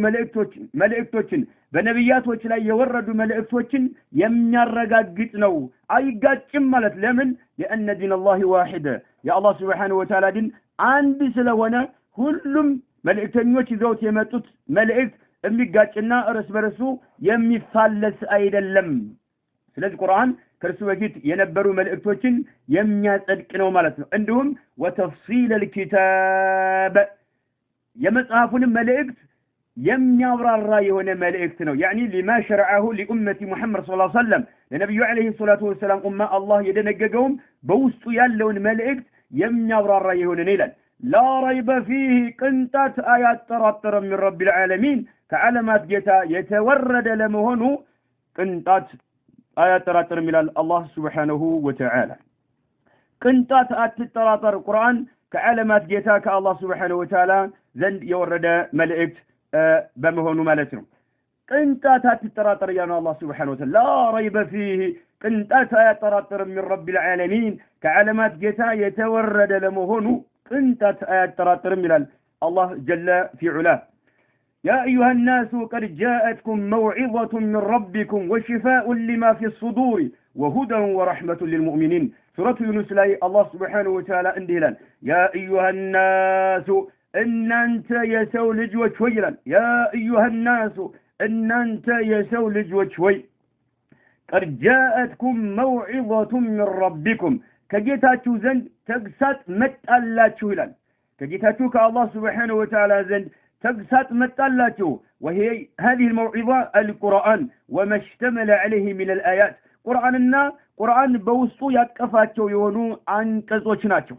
መልእክቶችን በነብያቶች ላይ የወረዱ መልእክቶችን የሚያረጋግጥ ነው አይጋጭም ማለት ለምን لأن دين الله واحد يا الله سبحانه وتعالى دين አንድ ስለሆነ ሁሉም መልእክተኞች ይዘውት የመጡት መልእክት የሚጋጭና እርስ በርሱ የሚፋለስ አይደለም ስለዚህ ቁርአን ከርሱ በፊት የነበሩ መልእክቶችን የሚያጸድቅ ነው ማለት ነው እንዲሁም وتفصيل الكتاب የመጽሐፉን መልእክት የሚያብራራ የሆነ መልእክት ነው يعني لما شرعه لأمة محمد صلى الله عليه وسلم ለነብዩ አለይሂ ሰላቱ ወሰለም ኡማ አላህ የደነገገውም በውስጡ ያለውን መልእክት የሚያብራራ የሆነ ነው ይላል لا ريب فيه ቅንጣት አያጠራጥርም من رب العالمين ከዓለማት ጌታ የተወረደ ለመሆኑ ቅንጣት አያጠራጥርም ይላል አላህ Subhanahu Wa Ta'ala ቅንጣት አትጠራጠር ቁርአን ከዓለማት ጌታ ከአላህ Subhanahu Wa Ta'ala ዘንድ የወረደ መልእክት በመሆኑ ማለት ነው ቅንጣት አትጠራጠር ያለው አላህ Subhanahu Wa Ta'ala لا ريب فيه ቅንጣት አያጠራጥርም من رب العالمين ከዓለማት ጌታ የተወረደ ለመሆኑ ቅንጣት አያጠራጥርም ይላል አላህ جل في علاه يا أيها الناس قد جاءتكم موعظة من ربكم وشفاء لما في الصدور وهدى ورحمة للمؤمنين سورة يونس لاي الله سبحانه وتعالى اندهلا يا أيها الناس إن أنت يسو لجوة شويلا يا أيها الناس إن أنت يسو لجوة شوي قد جاءتكم موعظة من ربكم كجيتاتو زند تقسات متألا شويلا كجيتاتو كالله سبحانه وتعالى زند تقسات متألاته وهي هذه الموعظة القرآن وما اشتمل عليه من الآيات قرآن بوسطو يقفاتشو يهونو عنقصوچناچو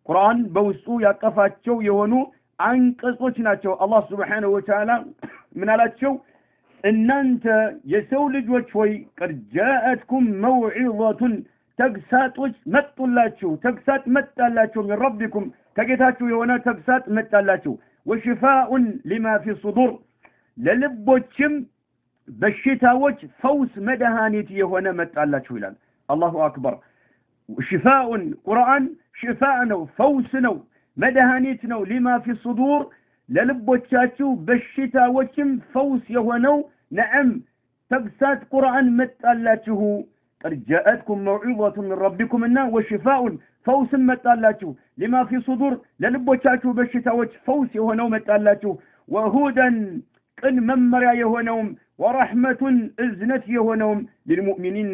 قرآن بوسطو يقفاتشو يهونو عنقصوچناچو الله سبحانه وتعالى من علاتشو إن أنت يسو لجوچ وي قد جاءتكم موعظة تقساتوچ متألاچو تقسات متألاچو من ربكم كجيتاچو يهونا تقسات متألاچو وشفاء لما في الصدور للبوچم በሽታዎች ፈውስ መድኃኒት የሆነ መጣላችሁ ይላል አላሁ አክበር ሽፋء ቁርአን ሽፋء ነው ፈውስ ነው መድኃኒት ነው لما في الصدور ለልቦቻችሁ በሽታዎችም ፈውስ የሆነው ነዓም ተግሳት ቁርአን መጣላችሁ قد جاءتكم موعظة من ربكم وشفاء فوس متالاችሁ لما في صدور ለልቦቻችሁ በሽታዎች ፈውስ የሆነው መጣላችሁ وهدى ቅን መመሪያ የሆነውም ورحمة እዝነት የሆነውም للمؤمنين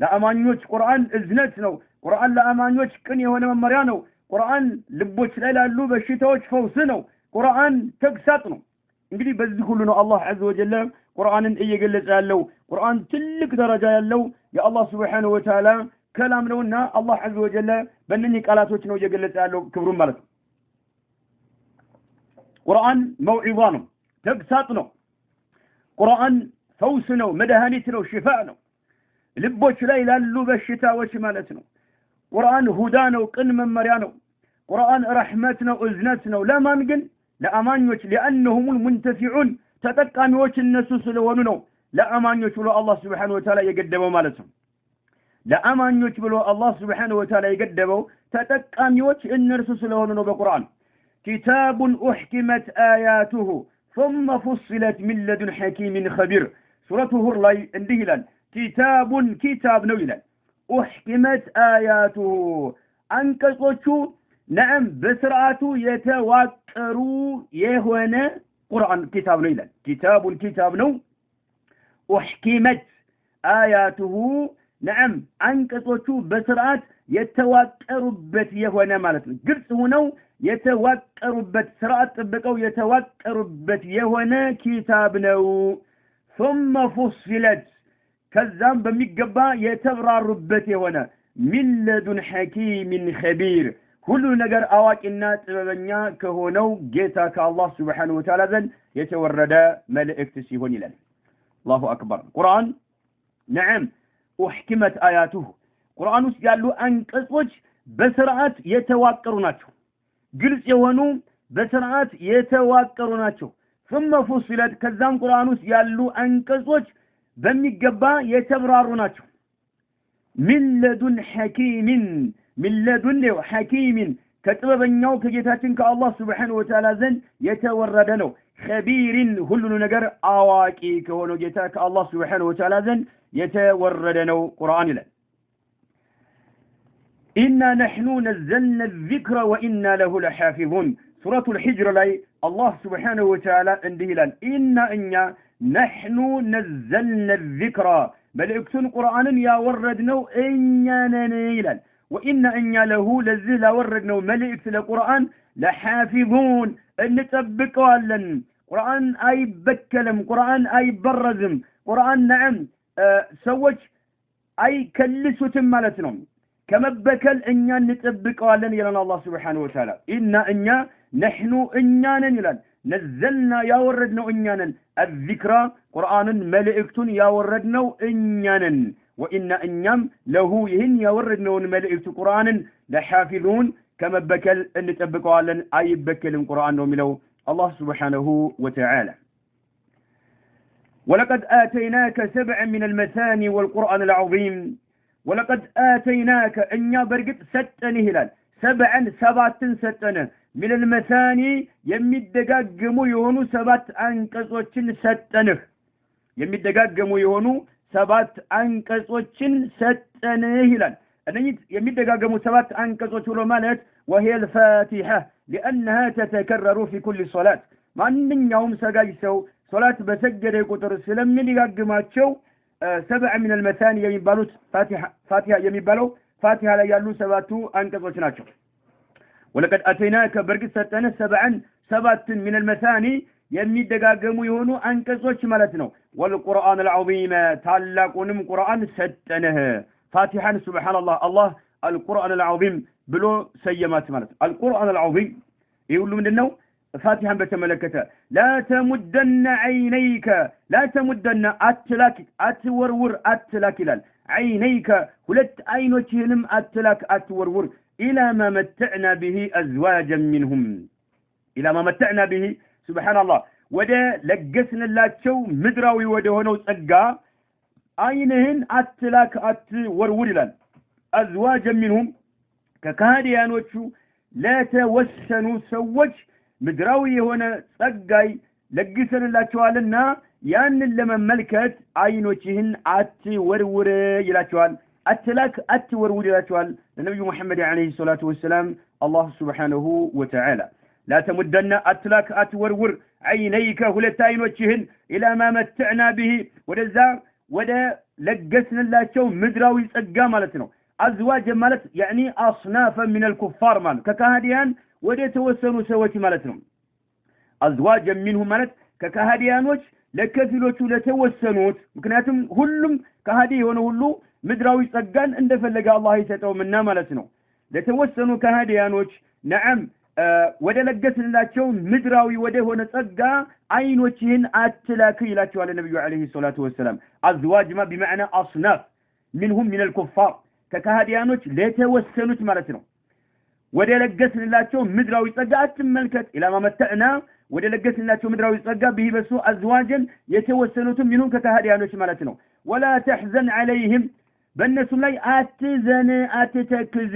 ለአማኞች ቁርአን እዝነት ነው ቁርአን ለአማኞች ቅን የሆነ መመሪያ ነው ቁርአን ልቦች ላይ ላሉ በሽታዎች ፈውስ ነው ቁርአን ተግሳጽ ነው እንግዲህ በዚህ ሁሉ ነው አላህ عز وجل ቁርአንን እየገለጸ ያለው ቁርአን ትልቅ ደረጃ ያለው የአላህ Subhanahu Wa Ta'ala ከላም ነውና አላህ عز وجل በእነኚህ ቃላቶች ነው እየገለጸ ያለው ክብሩን ማለት ነው ቁርአን መውዒዛ ነው ተግሳጽ ነው ቁርአን ፈውስ ነው መድኃኒት ነው ሽፋእ ነው ልቦች ላይ ላሉ በሽታዎች ማለት ነው ቁርአን ሁዳ ነው ቅን መመሪያ ነው ቁርአን ረህመት ነው እዝነት ነው ለማን ግን ለአማኞች لانهم المنتفعون ተጠቃሚዎች እነሱ ስለሆኑ ነው ለአማኞች ብሎ አላህ Subhanahu Wa Ta'ala የገደበው ማለት ነው ለአማኞች ብሎ አላህ Subhanahu Wa Ta'ala የገደበው ተጠቃሚዎች እነርሱ ስለሆኑ ነው በቁርአን كتاب احكمت اياته ثم فصلت من لدن حكيم خبير سورة هور لاي እንዲህ ይላል كتاب ነው ይላል احكمت اياته አንቀጾቹ نعم በስርዓቱ የተዋቀሩ የሆነ ቁርአን كتاب ነው ይላል كتاب ነው احكمت اياته نعم አንቀጾቹ በስርዓት የተዋቀሩበት የሆነ ማለት ነው ግልጽ ሆነው የተዋቀሩበት ስርዓት ጥብቀው የተዋቀሩበት የሆነ ኪታብ ነው ثم فصلت ከዛም በሚገባ የተብራሩበት የሆነ من لدن حكيم خبير ሁሉ ነገር አዋቂና ጥበበኛ ከሆነው ጌታ ከአላህ Subhanahu Wa Ta'ala ዘንድ የተወረደ መልእክት ሲሆን ይላል አላሁ አክበር ቁርአን نعم احكمت اياته ቁርአን ውስጥ ያሉ አንቀጾች በስርዓት የተዋቀሩ ናቸው ግልጽ የሆኑ በስርዓት የተዋቀሩ ናቸው ثم فصلت ከዛም ቁርአን ውስጥ ያሉ አንቀጾች በሚገባ የተብራሩ ናቸው من لدن حكيم ከጥበበኛው ከጌታችን ከአላህ Subhanahu Wa Ta'ala ዘንድ የተወረደ ነው خبيرን ሁሉን ነገር አዋቂ ከሆነው ጌታ ከአላህ Subhanahu Wa Ta'ala ዘንድ የተወረደ ነው ቁርአን ይላል إنا نحن نزلنا الذكر وإنا له لحافظون سورة الحجر ላይ الله سبحانه وتعالى እንዲህ ይላል إنا نحن نزلنا الذكر መልእክቱን ቁርአንን ያወረድነው እኛ ነን ይላል وإنا له ለዚህ ላወረድነው መልእክት ለቁርአን لحافظون እንጠብቀዋለን ቁርአን አይበከልም ቁርአን አይበረዝም ቁርአን نعم ሰዎች አይከልሱትም ማለት ነው ከመበከል እኛ እንጠብቀዋለን ይላል አላህ Subhanahu Wa Ta'ala إنا نحن እኛነን ይላል نزلنا ያወረድነው እኛነን الذكرى ቁርአንን መልእክቱን ያወረድነው እኛነን وإنا እኛም له ይህን ያወረድነውን መልእክት ቁርአንን ለሐፊዙን ከመበከል እንጠብቀዋለን አይበከልም ቁርአን ነው የሚለው አላህ Subhanahu Wa Ta'ala ولقد آتيناك 7 من المثاني والقرآن العظيم ولقد آتيناك إنيا برقت ستنه هلال 7 ستنه من المثاني يمدقاقمو يهونو 7 أنكسوچن ستنه يمدقاقمو يهونو 7 أنكسوچن ستنه هلال أنني يمدقاقمو 7 أنكسوچ مالت وهي الفاتحة لأنها تتكرر في كل صلاة ما من يوم سقايسو صلاة بسجد يقدر السلام من يقاقماتشو 7 من المثاني يمبالوت فاتحة يمبالو فاتحة لا يالو 7 أنكسوچ ናቸው ولقد أتيناك برقت ستنه 7 من المثاني የሚደጋገሙ የሆኑ አንቀጾች ማለት ነው والقرآن العظيم ታላቁንም ቁርአን ሰጠነህ ፋቲሃን ሱብሃንአላህ አላህ القرآن العظيم ብሎ ሰየማት ማለት القرآن العظيم ይሄ ሁሉ ምንድነው ፋቲሃን በተመለከተ لا تمدن عينيك لا تمدن أتلاك أتورور أتلاك ይላል عينيك ሁለት አይኖችህንም أتلاك أتورور إلى ما متعنا به أزواجا منهم إلى ما متعنا به سبحان الله وده لقسنላቸው ምድራዊ ወደ ሆነው ጸጋ አይንህን أتلاك أتورور ይላል أزواجا منهم ከካህዲያኖቹ ለተወሰኑ ሰዎች ምድራዊ የሆነ ጸጋይ ለግሰንላቸዋልና ያንን ለመመልከት አይኖችህን አትወርውር ይላቸዋል أتلاك أتورور ይላቸዋል ለነብዩ መሐመድ አለይሂ ሰላቱ ወሰለም አላህ Subhanahu Wa Ta'ala لا تمدن أتلاك أتورور عينيك ሁለት አይኖችህን إلى ما متعنا به ወደ ለገስንላቸው ምድራዊ ጸጋ ማለት ነው أزواج ማለት يعني أصنافا من الكفار ማለት ከካህዲያን ወደ ተወሰኑ ሰዎች ማለት ነው أزواج منهم ማለት ከካህዲያኖች ለከፊሎቹ ለተወሰኑት ምክንያቱም ሁሉም ካህዲ የሆነ ሁሉ ምድራዊ ጸጋን እንደፈለገ አላህ ይሰጠውምና ማለት ነው ለተወሰኑ ካህዲያኖች نعم ወደ ለገስንላቸው ምድራዊ ወደ ሆነ ጸጋ አይኖችህን አትላክ ይላቸዋል ነብዩ አለይሂ ሰላቱ ወሰለም أزواج ما بمعنى أصناف منهم من الكفار ከካህዲያኖች ለተወሰኑት ማለት ነው ወደ ለገስንላቸው ምድራዊ ጸጋ አትመልከት ኢላማ መተዕና ወደ ለገስንላቸው ምድራዊ ጸጋ ቢበሱ አዝዋጀን የተወሰኑትም ምኑን ከካህዲያኖች ማለት ነው ولا تحزن عليهم በእነሱም ላይ አትዘን አትተክዝ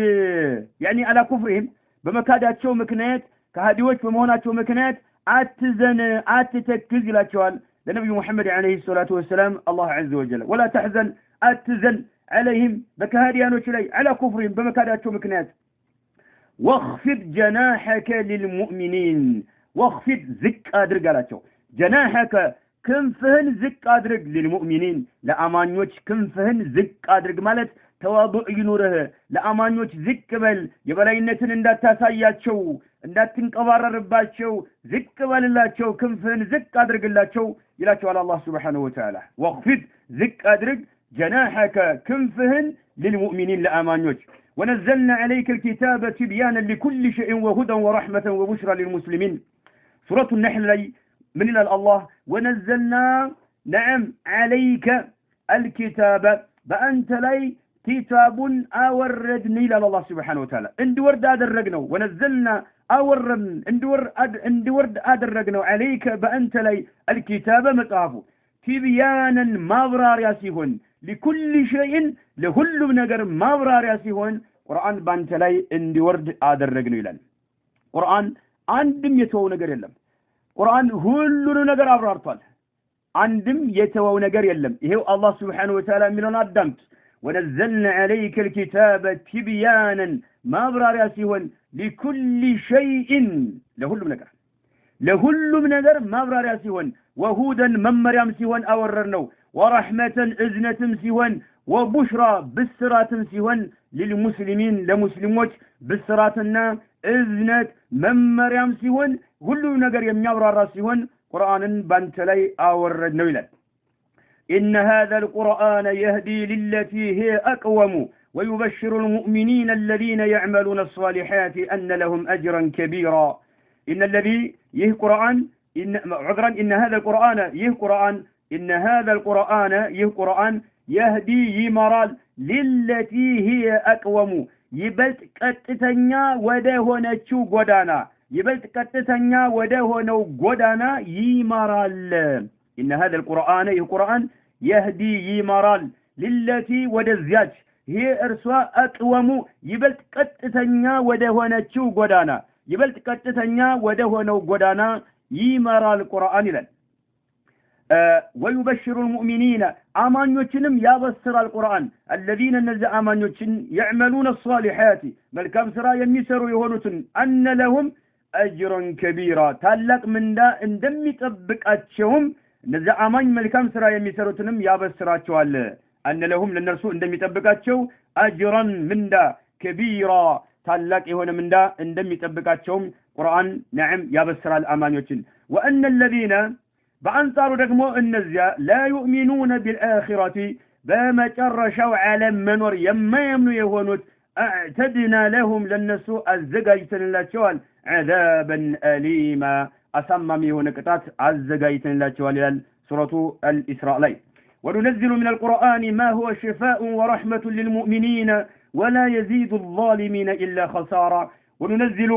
يعني على كفرهم በመካዳቸው ምክንያት ካህዲዎች በመሆናቸው ምክንያት አትዘን አትተክዝ ይላቸዋል ለነብዩ መሐመድ አለይሂ ሰላቱ ወሰለም አላህ عز وجل ولا تحزن أتزن عليهم بكهاديانوش لي على كفرهم بمكاداتهم مكنات واخفض جناحك للمؤمنين واخفض زك أدرق على جناحك كنفهن زك أدرق للمؤمنين لأمانيوش كنفهن زك أدرق مالت تواضع ينوره لأمانيوش زك بل يبلاينتن اندات تاساياتشو اندات تنقبار رباتشو زك بل اللاتشو كنفهن زك أدرق اللاتشو يلاتشو على الله سبحانه وتعالى واخفض زك أدرق جناحك كنفهن للمؤمنين لأمانيوش ونزلنا عليك الكتاب تبيانا لكل شيء وهدى ورحمة وبشرى للمسلمين سورة النحل لي من الله ونزلنا نعم عليك الكتاب بأنت لي كتاب أوردني إلى الله سبحانه وتعالى اندورد أدرقنا ونزلنا اندورد أدرقنا عليك بأنت لي الكتاب مطافو تبيانا مابرار ياسيهن لكل شيء لكل نجر مابرار ياسيهن ቁርአን ባንተ ላይ እንዲወርድ አደረግነው ይላል። ቁርአን አንድም የተወው ነገር የለም። ቁርአን ሁሉንም ነገር አብራርቷል። አንድም የተወው ነገር የለም። ይሄው አላህ Subhanahu Wa Ta'ala የሚለውን አዳምጥ። ወነዘልና عليك الكتاب تبيانا ማብራሪያ ሲሆን لكل شيء ለሁሉም ነገር ማብራሪያ ሲሆን ወሁደን መመሪያም ሲሆን አወረርነው ወረህመተን እዝነትም ሲሆን ወቡሽራ ብስራትም ሲሆን للمسلمين ለሙስሊሞች ብስራትና እዝነት መመሪያም ሲሆን ሁሉ ነገር የሚያብራራ ሲሆን ቁርአንን ባንተ ላይ አወረድነው ይላል። إن هذا القرآن يهدي للتي هي أقوم ويبشر المؤمنين الذين يعملون الصالحات أن لهم أجرا كبيرا. إن الذي يهقرآن إن هذا القرآن يهقرآن يهدي يمرال للتي هي أقوم يبلت قطتኛ ወደ ሆነችው ጎዳና ይበልጥ ቀጥተኛ ወደ ሆነው ጎዳና ይመራል። إن هذا القرآن القرآن يهدي يمرال للتي ወደዚያች هي እርሷ أقوم ይበልጥ ቀጥተኛ ወደ ሆነችው ጎዳና ይበልጥ ቀጥተኛ ወደ ሆነው ጎዳና ይመራል ቁርአን ይላል። ويبشر المؤمنين آمانيوچንም ያበስራል ቁርአን الذين እነዚህ አማኞችን يعملون الصالحات መልካም ስራ የሚሰሩ የሆኑትን أن لهم أجرا كبيرا ታላቅ ምንዳ እንደሚጠብቃቸውም እነዚህ አማኝ መልካም ስራ የሚሰሩትንም ያበስራቸዋል። أن لهم ለነርሱ እንደሚጠብቃቸው أجرا ምንዳ كبيرا ታላቅ የሆነ ምንዳ እንደሚጠብቃቸውም ቁርአን ነዓም ያበስራል አማኞችን። وأن الذين በአንጻሩ ደግሞ እነዚያ لا يؤمنون بالآخرة በመጨረሻው ዓለም መኖር የማያምኑ የሆኑት اعتدنا لهم ለነሱ አዘጋጅተንላቸዋል عذابا أليما አሳማሚ የሆነ ቅጣት አዘጋጅተንላቸዋል ይላል ሱረቱ አልኢስራ ላይ። وننزل من القرآن ما هو شفاء ورحمة للمؤمنين ولا يزيد الظالمين إلا خسارا. وننزل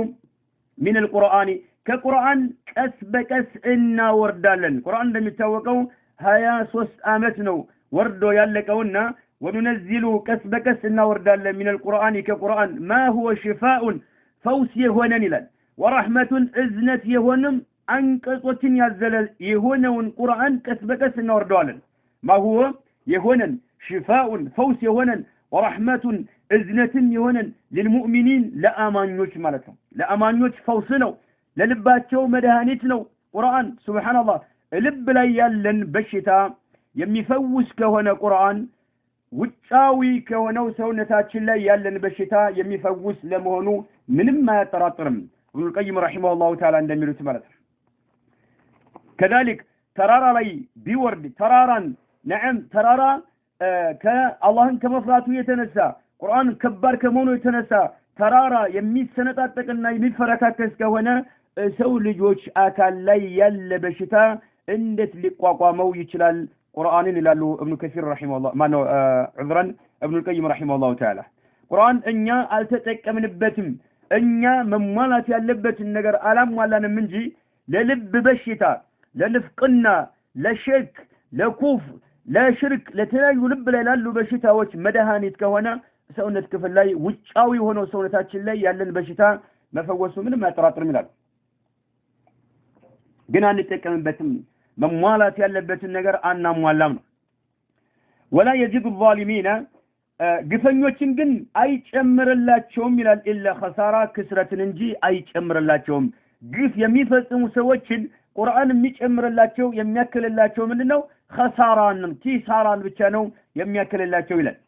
من القرآن كقرآن ቀስ በቀስ እናወርዳለን። ቁርአን እንደሚታወቀው 23 ዓመት ነው ወርዶ ያለቀውና وننزل ቀስ በቀስ እናወርዳለን من القرآن كقرآن ما هو شفاء ፈውስ የሆነን ይላል ورحمة እዝነት የሆነም አንቀጾችን ያዘለ የሆነውን ቁርአን ቀስ በቀስ እናወርዳለን። ما هو የሆነን شفاء ፈውስ የሆነን ورحمة እዝነትም የሆነን للمؤمنين ለአማኞች ማለት ነው። ለአማኞች ፈውስ ነው ለልባቸው መድኃኒት ነው ቁርአን። ሱብሃንአላህ ልብ ላይ ያለን በሽታ የሚፈውስ ከሆነ ቁርአን ውጫዊ ከሆነው ሰውነታችን ላይ ያለን በሽታ የሚፈውስ ለመሆኑ ምንም አያጠራጥርም። ኢብኑ ቀይም ረሂመሁላሁ ተዓላ እንደሚሉት ማለት ነው። كذلك ተራራ ላይ ቢወርድ ተራራን ነዓም ተራራ ከአላህን ከመፍራቱ የተነሳ ቁርአን ከባድ ከመሆኑ የተነሳ ተራራ የሚሰነጣጠቅና የሚፈረካከስ ከሆነ ሰው ልጆች አካል ላይ ያለ በሽታ እንዴት ሊቋቋመው ይችላል ቁርአንን ይላሉ ኢብኑ ከሲር ረሂመሁላህ ማነው ዑዝራን ኢብኑ ቀይም ረሂመሁላሁ ተዓላ። ቁርአን እኛ አልተጠቀምንበትም እኛ መሟላት ያለበትን ነገር አላሟላንም እንጂ ለልብ በሽታ ለንፍቅና ለሽርክ ለኩፍር ለሽርክ ለተለያዩ ልብ ላይ ላሉ በሽታዎች መድኃኒት ከሆነ ሰውነት ክፍል ላይ ውጫዊ ሆኖ ሰውነታችን ላይ ያለን በሽታ መፈወሱ ምንም አያጠራጥርም ይላል። ግን አንጠቀምበትም መሟላት ያለበትን ነገር አናሟላም ነው። ولا يزيد الظالمين ግፈኞችን ግን አይጨምርላቸውም ይላል ኢላ ኸሳራ ክስረትን እንጂ አይጨምርላቸውም። ግፍ የሚፈጽሙ ሰዎችን ቁርአን የሚጨምርላቸው የሚያከለላቸው ምንድነው? ኸሳራን ኪሳራን ብቻ ነው የሚያከለላቸው ይላል።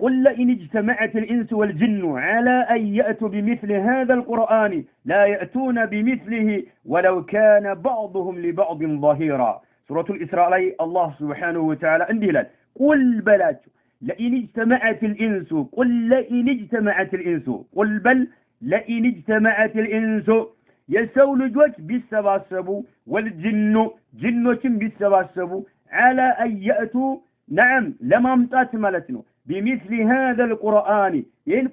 قل إن اجتمعت الإنس والجن على أن يأتوا بمثل هذا القرآن لا يأتون بمثله ولو كان بعضهم لبعض ظهيرا. سورة الإسراء الله سبحانه وتعالى اندهلال قل بلاج لئن اجتمعت الإنس قل لئن اجتمعت الإنس قل بل لئن اجتمعت الإنس يسول جوج بالسباسبو والجن جنوش بالسباسبو على أن يأتوا نعم لما امتات مالتنا بمثل هذا القرآن ይህን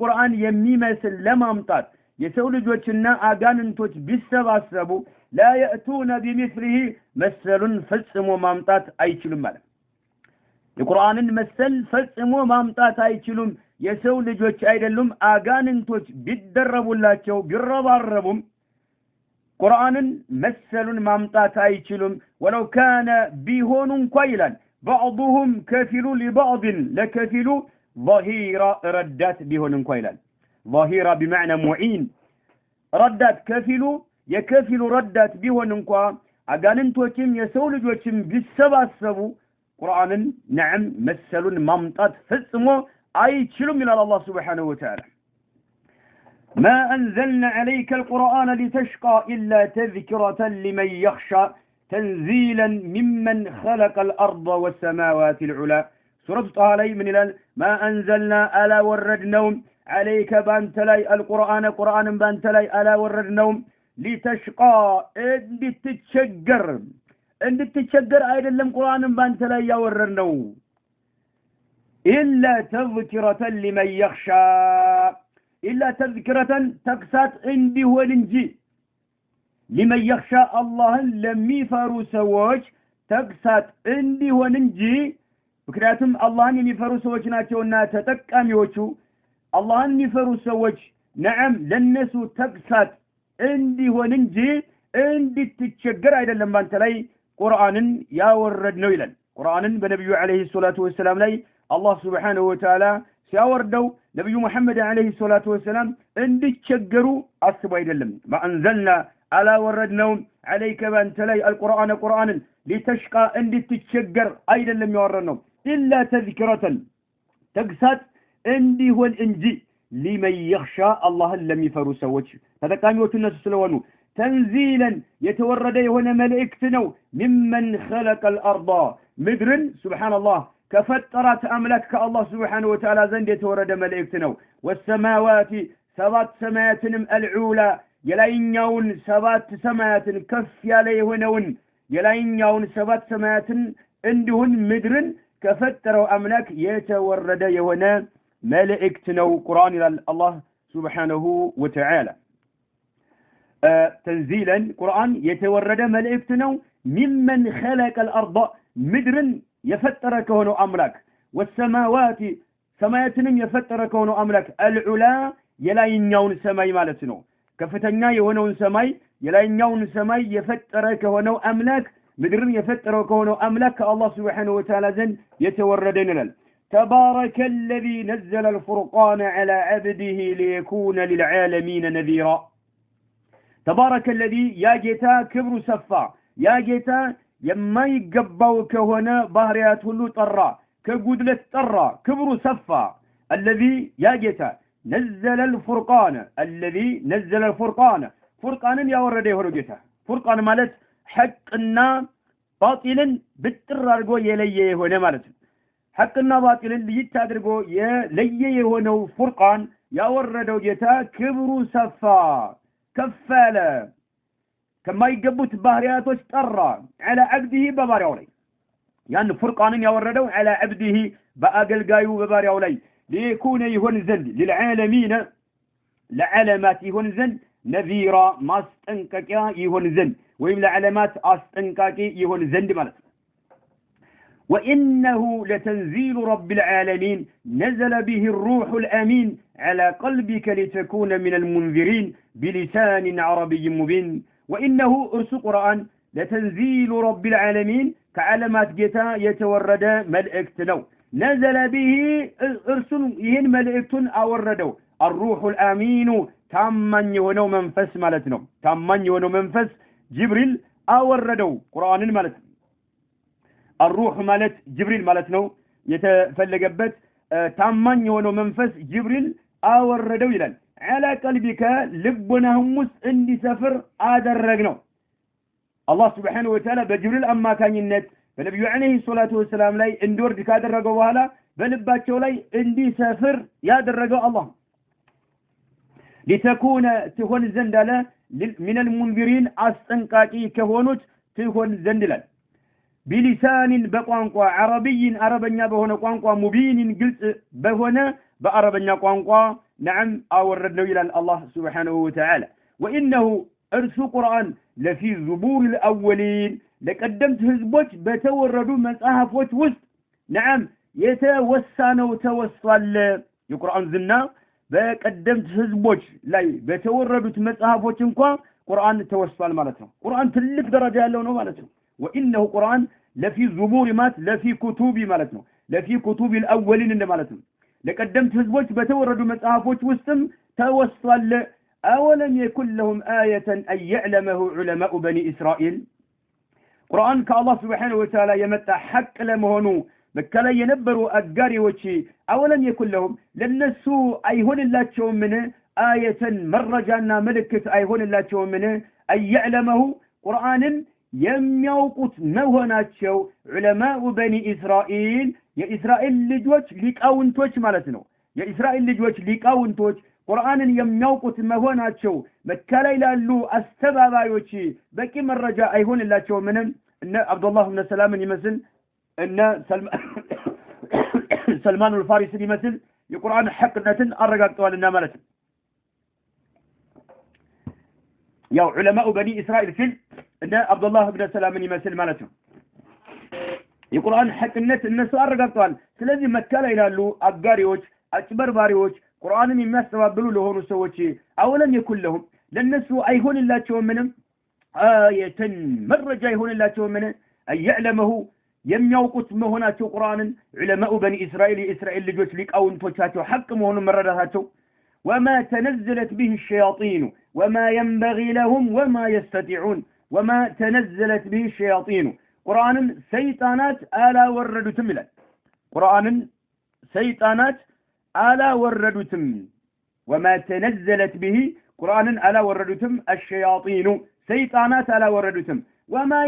ቁርአን የሚመስል ለማምጣት የሰው ልጆችና አጋንንቶች ቢሰባሰቡ لا يأتون بمثله መሰሉን ፈጽሞ ማምጣት አይችሉም ማለት የቁርአንን መሰል ፈጽሞ ማምጣት አይችሉም የሰው ልጆች አይደሉም አጋንንቶች ቢደረቡላቸው ቢረባረቡም ቁርአንን መሰሉን ማምጣት አይችሉም ወለው ካነ ቢሆኑ እንኳን ይላል بعضهم كفيل لبعض لكفيل ظهيرا ردات بهون እንኳን ይላል ظهيرا بمعنى معين ردات كفيل يكفيل ردات بهون እንኳን አጋንንቶችም የሰው ልጆችም ቢሰባሰቡ ቁርአንን نعم መሰሉን ማምጣት ፈጽሞ አይችሉም ይላል አላህ Subhanahu Wa Ta'ala ما أنزلنا عليك القرآن لتشقى إلا تذكرة لمن يخشى تنزيلا ممن خلق الأرض والسماوات العلى سورة طه من الآن ما أنزلنا ألا وردناهم عليك بانتلي القرآن قرآن بانتلي ألا وردناهم لتشقى عند تتشجر أيضا لم قرآن بانتلي يوردناو إلا تذكرة لمن يخشى إلا تذكرة تقسات عندي هو الانجي لمن يخشى الله لم يفروا سواج تقسات عندي هو الانجي ምክንያቱም አላህን የሚፈሩ ሰዎች ናቸውና ተጠቃሚዎቹ አላህን የሚፈሩ ሰዎች ነዓም ለነሱ ተግሳት እንዲሆን እንጂ እንድትቸገር አይደለም ባንተ ላይ ቁርአንን ያወረድነው ይላል ቁርአንን በነብዩ አለይሂ ሰላቱ ወሰለም ላይ አላህ Subhanahu Wa Ta'ala ሲያወርደው ነብዩ መሐመድ አለይሂ ሰላቱ ወሰለም እንድትቸገሩ አስቡ አይደለም ማንዘልና አላ ወረድነው عليك ባንተ ላይ القرآن ቁርአንን لتشقى እንድትቸገር አይደለም ያወረድነው إلا تذكرة تقسات عندي هو الإنجي لمن يخشى الله لم يفروا سوج تذكرني الناس سلوانو تنزيلا يتورد هنا ملائكتنا ممن خلق الأرض مدرن سبحان الله كفترت أملك الله سبحانه وتعالى زند يتورد ملائكتنا والسماوات سبات سماوات العولى يلاينيون سبات سماوات كف يليهنون يلاينيون سبات سماوات عندهن مدرن كفتروا أملاك يتورد يونا ملائكتنا قرآن الله سبحانه وتعالى تنزيلا قرآن يتورد ملائكتنا ممن خلق الأرض مدرن يفتر كونه أملاك والسماوات سماياتنا يفتر كونه أملاك العلا يلاينيون سماي مالتنا كفتنا يهونون سماي يلاينيون سماي يفتر كونه أملاك مدرن يفتر كونه أملاك الله سبحانه وتعالى زن يتوردن لنا تبارك الذي نزل الفرقان على عبده ليكون للعالمين نذيرا تبارك الذي يا جيتا كبر سفا يا جيتا يما يقبوك هنا بهريات هلو طرا كقدلة طرا كبر سفا الذي يا جيتا نزل الفرقان الذي نزل الفرقان فرقان يا ورده هلو جيتا فرقان مالت حقنا باطلا بالترارقو يليه هنا مالت حقنا باطلا ليتادرقو يليه هنا فرقان يا ورده جيتا كبر سفا كفالة كما يقبوت بهرياتوش طرا على عبده بباريولي يعني فرقان يوردوا على عبده بأقل قايو بباريولي ليكون يهون زند للعالمين لعلامات يهون زند نذيرا ما استنكاكا يهون زند ويم لعلامات استنكاكي يهون زند مالت وإنه لتنزيل رب العالمين نزل به الروح الأمين على قلبك لتكون من المنذرين بلسان عربي مبين وإنه أرس قرآن لتنزيل رب العالمين كعلمات جتا يتورد ملئكتنو نزل به أرسل يهن ملئكتن أوردو الروح الأمين تامن يونو منفس مالتنو تامن يونو منفس جبريل أوردو قرآن مالت الروح مالت جبريل مالتنو يتفلقبت تامن يونو منفس جبريل أوردو يلان على قلبك لبنا همس اندي سفر آدرقنو الله سبحانه وتعالى بجبريل أما كان ينت فنبي عليه الصلاة والسلام لي اندور دكادرقو وهلا بلباتشو لي اندي سفر يادرقو الله لتكون تكون زندلة من المنذرين أستنقاكي كهونوت تكون زندلة بلسان بقوانقوا عربي عربنا بهنا قوانقوا مبين قلت بهنا بعربنا قوانقوا نعم أوردنا إلى الله سبحانه وتعالى وإنه أرس قرآن لفي زبور الأولين لقدمت هزبوت بتوردوا مساحفوت وسط نعم يتوسانو توسوال የቁርአን ዝና በቀደምት ህዝቦች ላይ በተወረዱት መጽሐፎች እንኳን ቁርአን ተወስቷል ማለት ነው ቁርአን ትልቅ ደረጃ ያለው ነው ማለት ነው وانه ቁርአን ለፊ ዙቡር ማት ለፊ ኩቱቢ ማለት ነው ለፊ ኩቱብ الاولين እንደማለት ነው ለቀደምት ህዝቦች በተወረዱ መጽሐፎች ውስጥም ተወስቷል أولم يكن لهم آية أن يعلمه علماء بني إسرائيل ቁርአን ከአላህ Subhanahu Wa Ta'ala የመጣ ሐቅ ለመሆኑ በከለ የነበሩ አጋሪዎች أولم يكن لهم ለነሱ አይሆንላቸውም ምን آيةን መረጃና ምልክት አይሆንላቸውም ምን أن يعلمه ቁርአንን የሚያውቁት መሆናቸው علماء بني إسرائيل የእስራኤል ልጆች ሊቃውንቶች ማለት ነው የእስራኤል ልጆች ሊቃውንቶች ቁርአንን የሚያውቁት መሆናቸው መከላይ ላሉ አስተባባዮች በቂ መረጃ አይሆንላቸው ምንም እነ አብዱላህ ኢብኑ ሰላምን ይመስል እነ ሰልማን አልፋሪሲ ይመስል የቁርአን ሐቅነትን አረጋግጠዋልና ማለት ነው ያው ዑለማኡ በኒ እስራኤል ሲል እነ አብዱላህ ኢብኑ ሰላምን ይመስል ማለት ነው የቁርአን ሐቅነት እነሱ አረጋግጠዋል ስለዚህ መከላይ ላሉ አጋሪዎች አጭበርባሪዎች ቁርአንን የሚያስተባብሉ ለሆኑ ሰዎች አውለም የኩልሁም ለነሱ አይሆንላቸው ምንም አየተን መረጃ አይሆንላቸው ምን አይዕለመሁ የሚያውቁት መሆናቸው ቁርአንን ዑለማኡ በኒ እስራኤል የእስራኤል ልጆች ሊቃውንቶቻቸው ሐቅ መሆኑን መረዳታቸው وما تنزلت به الشياطين وما ينبغي لهم وما يستطيعون وما تنزلت به الشياطين ቁርአንን ሰይጣናት አላወረዱትም ይላል ቁርአንን ሰይጣናት አላወረዱትም وما تنزلت به ቁርአንን አላወረዱትም الشياطين ሰይጣናት አላወረዱትም وما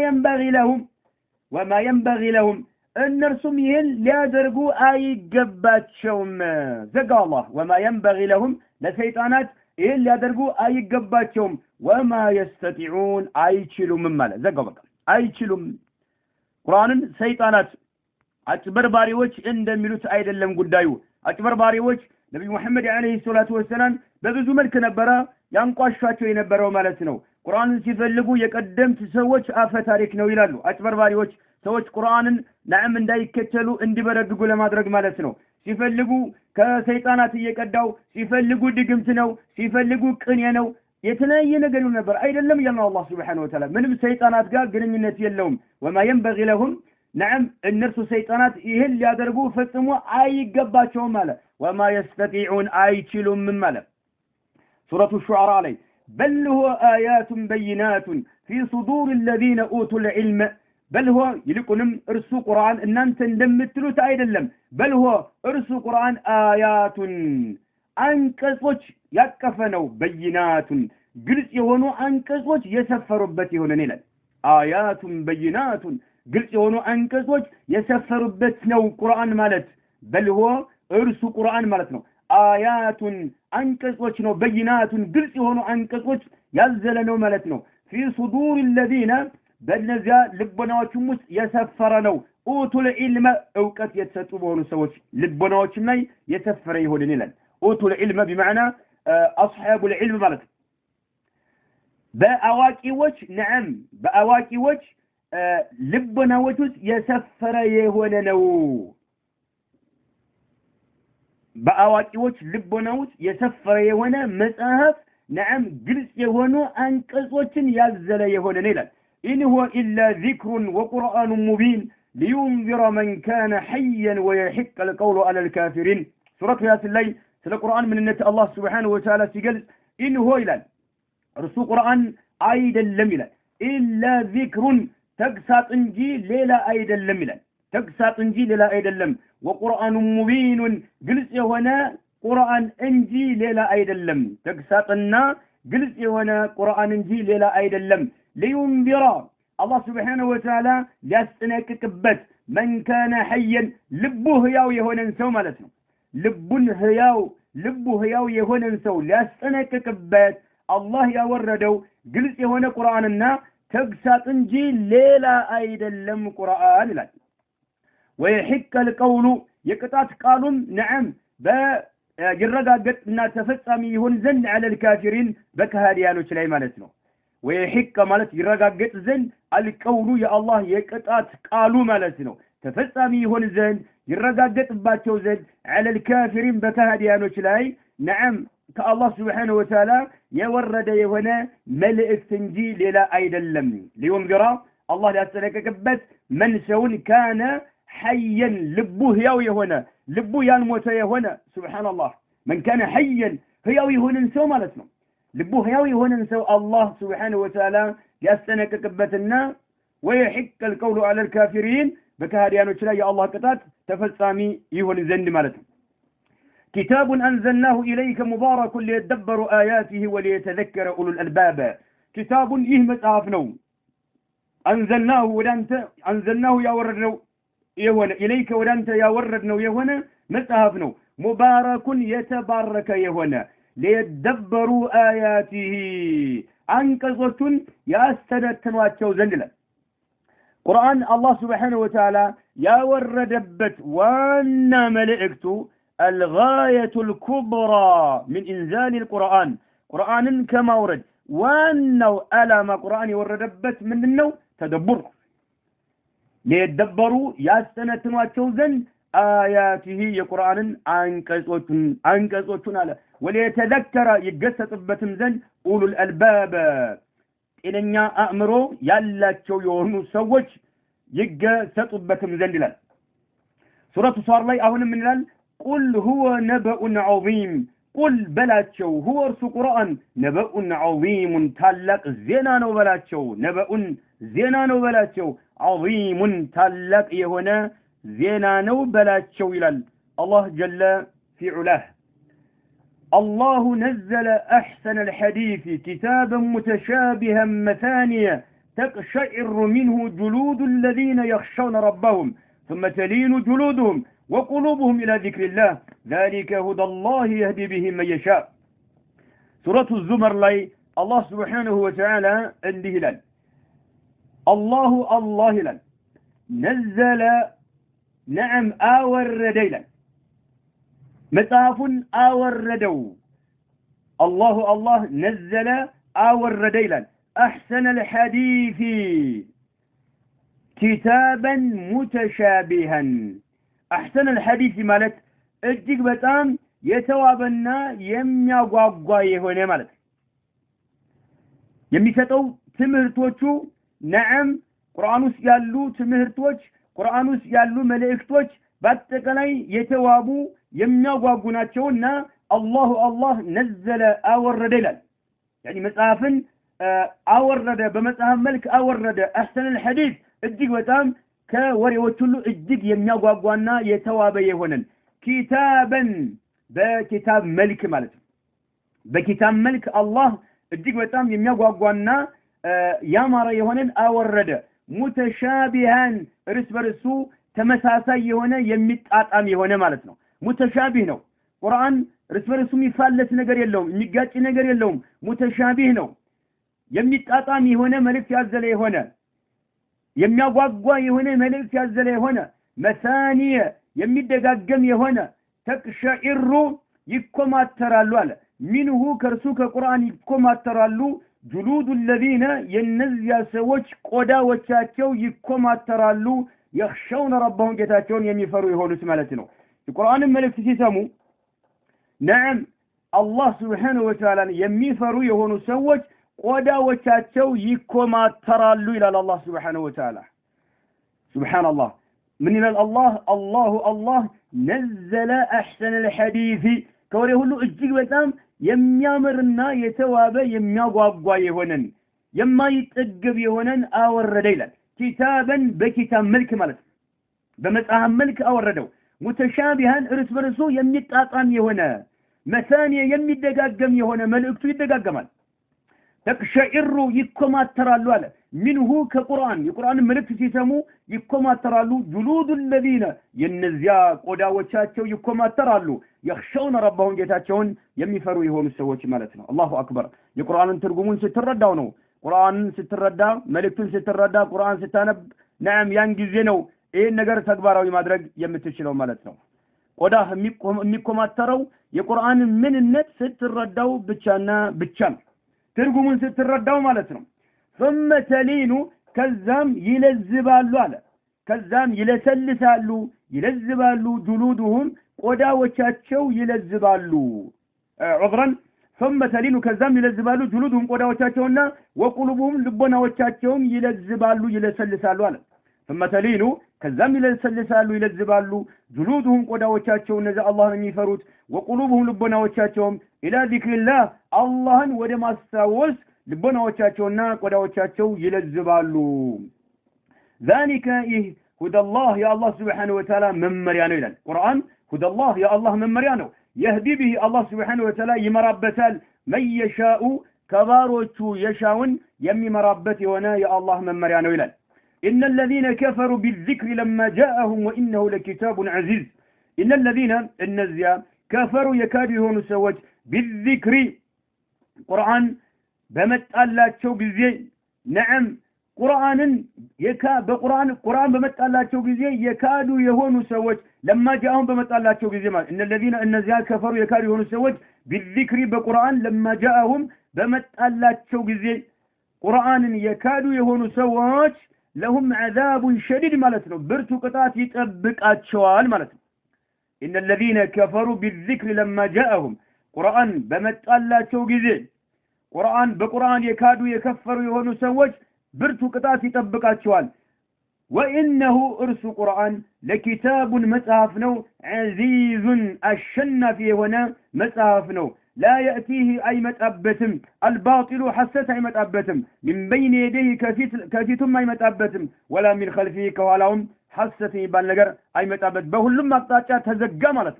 ينبغي لهم እነርሱም ይህን ሊያደርጉ አይገባቸውም ዘጋ አላህ وما ينبغي لهم ለሰይጣናት ይህን ሊያደርጉ አይገባቸውም وما يستطيعون አይችሉም ማለት ዘጋው በቃ አይችሉም ቁርአንን ሰይጣናት አጭበርባሪዎች እንደሚሉት አይደለም ጉዳዩ አጭበርባሪዎች ነብዩ መሐመድ አለይሂ ሰላቱ ወሰለም በብዙ መልክ ነበር ያንቋሻቸው የነበረው ማለት ነው ቁርአንን ሲፈልጉ የቀደምት ሰዎች አፈ ታሪክ ነው ይላሉ አጭበርባሪዎች ሰዎች ቁርአንን ለዓም እንዳይከተሉ እንዲበረግጉ ለማድረግ ማለት ነው ሲፈልጉ ከሰይጣናት እየቀዳው ሲፈልጉ ድግምት ነው ሲፈልጉ ቅኔ ነው የተለያየ ነገር ነበር አይደለም ያለው አላህ Subhanahu Wa Ta'ala ምንም ሰይጣናት ጋር ግንኙነት የለውም وما ينبغي لهم نعم النرس سيطانات يهل يادرقوا فسموا أي قباتهم مالا وما يستطيعون أيشلوا من مالا سورة الشعراء علي بل هو آيات بينات في صدور الذين أوتوا العلم بل هو يلقنم ارسو قرآن ان انت اندمتلو تايد اللم بل هو ارسو قرآن آيات أنكسوش يكفنوا بينات قلت يهونوا أنكسوش يسفروا بتي هنا نيلا آيات بينات قلت يهونوا أنكسوش يسفروا بتنو قرآن مالت بل هو ارسو قرآن مالتنو آيات أنكسوش نو بينات قلت يهونوا أنكسوش يزلنو مالتنو في صدور الذين በእነዚያ ልቦናዎችም ውስጥ የሰፈረ ነው ኡቱል ኢልመ እውቀት የተሰጡ በሆኑ ሰዎች ልቦናዎችም ላይ የሰፈረ ይሆን ይላል ኡቱል ኢልመ بمعنى اصحاب العلم ማለት በአዋቂዎች ነዓም በአዋቂዎች ልቦናዎች ውስጥ የሰፈረ የሆነ ነው በአዋቂዎች ልቦናዎች የሰፈረ የሆነ መጽሐፍ ነዓም ግልጽ የሆኑ አንቀጾችን ያዘለ የሆነ ነው ይላል إن هو إلا ذكر وقرآن مبين لينذر من كان حيا ويحق القول على الكافرين سورة ياسين الليل سورة القرآن من النت الله سبحانه وتعالى سيقل إن هو إلا رسول قرآن أيضا لملا إلا ذكر تقسط انجي ليلا أيضا لملا تقسط انجي ليلا أيضا لم وقرآن مبين قلت هنا قرآن انجي ليلا أيضا لم تقسطنا قلت هنا قرآن انجي ليلا أيضا لم لينذر الله سبحانه وتعالى يستنككبت من كان حيا لبه هياو يهون سو مالتنا لبه هياو يهون سو يستنككبت الله يوردو قلت يهون قرآننا تقسط انجي ليلا ايدا لم قرآن لا ويحك القول يقطعت قالوا نعم يرغاغطنا تفصامي يهون زن على الكافرين بكهاديانوች ላይ ማለት ነው ويحك مالت يرغاغط زن القول يا الله يقطعت قالوا ማለት ነው تفصامي يهون زند يرغاغط باچو زند على الكافرين بكهديانوچ لاي نعم كالله سبحانه وتعالى يورد يهونه ملئكت እንጂ ሌላ አይደለም لينذر الله ያስተለቀቀበት من سون كان حيا لبه هياو يهونه لبه ያልሞተ የሆነ سبحان الله من كان حيا هياو يهونن ሰው ማለት ነው لبه هياو يهونن ሰው الله سبحانه وتعالى ያስተለቀቀበትና ويحق القول على الكافرين بكهديانوچ ላይ የአላህ ቅጣት ተፈጻሚ ይሆን ዘንድ ማለት ነው كتاب أنزلناه إليك مبارك ليدبروا آياته وليتذكر أولو الألباب كتاب مصحفنو أنزلناه يا وردنو يهونه إليك ودانت يا وردنو يهونه مصحفنو مبارك يتبارك يهونه ليدبروا آياته አንቀጾቹን ያስተነትኗቸው ዘንድ ይላል ቁርአን አላህ Subhanahu Wa Ta'ala ያወረደበት ዋና መልእክቱ الغاية الكبرى من إنزال القرآن قرآن كما ورد وأنه ألم قرآن وردبت منه تدبر ليدبروا يستنتنوا توزن آياته يقرآن أنكسوتن على وليتذكر يقصة بتمزن أولو الألباب إلنا أمرو يلا تشو يونو سوج يقصة بتمزن لل سورة صار لي أهون من لل قل هو نبأ عظيم قل بلاتشو هو رسو قرآن نبأ عظيم تلق زينان وبلاتشو نبأ زينان وبلاتشو عظيم تلق يهنا زينان وبلاتشو إلى الله جل في علاه الله نزل أحسن الحديث كتابا متشابها مثانية تقشعر منه جلود الذين يخشون ربهم ثم تلين جلودهم وقلوبهم إلى ذكر الله ذلك هدى الله يهدي به من يشاء سورة الزمر لي الله سبحانه وتعالى الهلال الله لن نزل نعم رديلا مصحف ردو الله نزل رديلا أحسن الحديث كتابا متشابها أحسن الحديث مالت እጅግ በጣም የተዋበና የሚያጓጓ የሆነ ማለት የሚሰጠው ትምህርቶቹ ነዓም ቁርአን ውስጥ ያሉ ትምህርቶች ቁርአን ውስጥ ያሉ መልእክቶች በአጠቃላይ የተዋቡ የሚያጓጉ ናቸውና አላህ ነዘለ አወረደ ይላል يعني መጽሐፍን አወረደ በመጽሐፍ መልክ አወረደ أحسن الحديث እጅግ በጣም ከወሬዎች ሁሉ እጅግ የሚያጓጓና የተዋበ የሆነን كتابا بكتاب ملك مالت بكتاب ملك الله እጅግ በጣም የሚያጓጓና ያማረ የሆነን አወረደ ሙተሻቢሃን እርስ በርሱ ተመሳሳይ የሆነ የሚጣጣም የሆነ ማለት ነው ሙተሻቢህ ነው ቁርአን እርስ በርሱ የሚፋለስ ነገር የለውም የሚጋጭ ነገር የለውም ሙተሻቢህ ነው የሚጣጣም የሆነ መልእክት ያዘለ የሆነ የሚያጓጓ የሆነ መልእክት ያዘለ የሆነ መሳኒየ የሚደጋገም የሆነ ተቅሸኢሩ ይኮማተራሉ አለ ሚንሁ ከርሱ ከቁርአን ይኮማተራሉ ጁሉዱ الذين የነዚያ ሰዎች ቆዳዎቻቸው ይኮማተራሉ يخشون ربهم ጌታቸውን የሚፈሩ የሆኑት ማለት ነው የቁርአንን መልእክት ሲሰሙ ነዓም አላህ Subhanahu Wa Ta'ala የሚፈሩ የሆኑ ሰዎች ቆዳዎቻቸው ይኮማተራሉ ይላል አላህ Subhanahu Wa Ta'ala ሱብሃንአላህ من إلى الله نزل أحسن الحديث كوري هلو اجيك بتام يميامرنا يتوابى يمياغواغوا يهونن يما يتقب يهونن رديلا كتابا بكتاب ملك مالت بمصحف ملك ردو متشابها ارس برسو يميطاطام يهونا مثانية يميدغاغم يهونا ملئكتو يدغاغمال تقشعر يكماترالو على منه كقرآن القرآن ملك سيسمو يكماترالو جلود الذين ينزيا قداوچاچو يكماترالو يخشون ربهم ጌታቸውን የሚፈሩ የሆኑ ሰዎች ማለት ነው الله اكبر የቁርአንን ትርጉሙን ስትረዳው ነው ቁርአንን ስትረዳ መልእክቱን ስትረዳ ቁርአን ስታነብ ነዓም ያን ጊዜ ነው ይሄን ነገር ተግባራዊ ማድረግ የምትችለው ማለት ነው ቆዳ የሚኮማተረው የቁርአን ምንነት ስትረዳው ብቻና ብቻ ነው ትርጉሙን ስትረዳው ማለት ነው ثم تلين كزام يلزبالو على ከዛም ይለሰልሳሉ ይለዝባሉ ጁሉዱሁም ቆዳዎቻቸው ይለዝባሉ ዑዝራን ثم تلين كذام يلزبالو جلودهم قداوቻቸውና وقلوبهم ልቦናዎቻቸውም ይለዝባሉ ይለሰልሳሉ አለ ثم تلين كذام ይለሰልሳሉ ይለዝባሉ جلودهم ቆዳዎቻቸው እነዛ አላህን የሚፈሩት وقلوبهم ልቦናዎቻቸውም الى ذكر الله አላህን ወደ ማስታወስ ልቦናዎቻቸውና ቆዳዎቻቸው ይለዝባሉ ذلك هدى الله يا الله سبحانه وتعالى መመሪያ ነው ይላል ቁርአን هدى الله يا الله መመሪያ ነው يهدي به الله سبحانه وتعالى يمربتال من يشاء كباروቹ يشاون يمربت يونا يا الله ممريا ነው ይላል ان الذين كفروا بالذكر لما جاءهم وانه لكتاب عزيز ان الذين النزيا كفروا يكادوا يهونوا سوج بالذكر قرآن በመጣላቸው ጊዜ نعم ቁርአንን በቁርአን በመጣላቸው ጊዜ የካዱ የሆኑ ሰዎች لما جاءهم በመጣላቸው ጊዜ ማለት እነዚያ እነዚያ ከፈሩ የካዱ የሆኑ ሰዎች بالذكر በቁርአን لما جاءهم በመጣላቸው ጊዜ ቁርአንን የካዱ የሆኑ ሰዎች لهم عذاب شديد ማለት ነው ብርቱ ቅጣት ይጠብቃቸዋል ማለት ነው ان الذين كفروا بالذكر لما جاءهم ቁርአን በመጣላቸው ጊዜ በቁርአን የካዱ የከፈሩ የሆኑ ሰዎች ብርቱ ቅጣት ይጠብቃቸዋል وانه ارس قرآن لكتاب مصحف ነው عزيز الشنف هنا مصحف ነው لا ياتيه اي مطابتم الباطل حست اي مطابتم من بين يديه كفيتم اي مطابتم ولا من خلفه كوالهم حست يبان ነገር اي مطابت በሁሉም አቅጣጫ ተዘጋ ማለት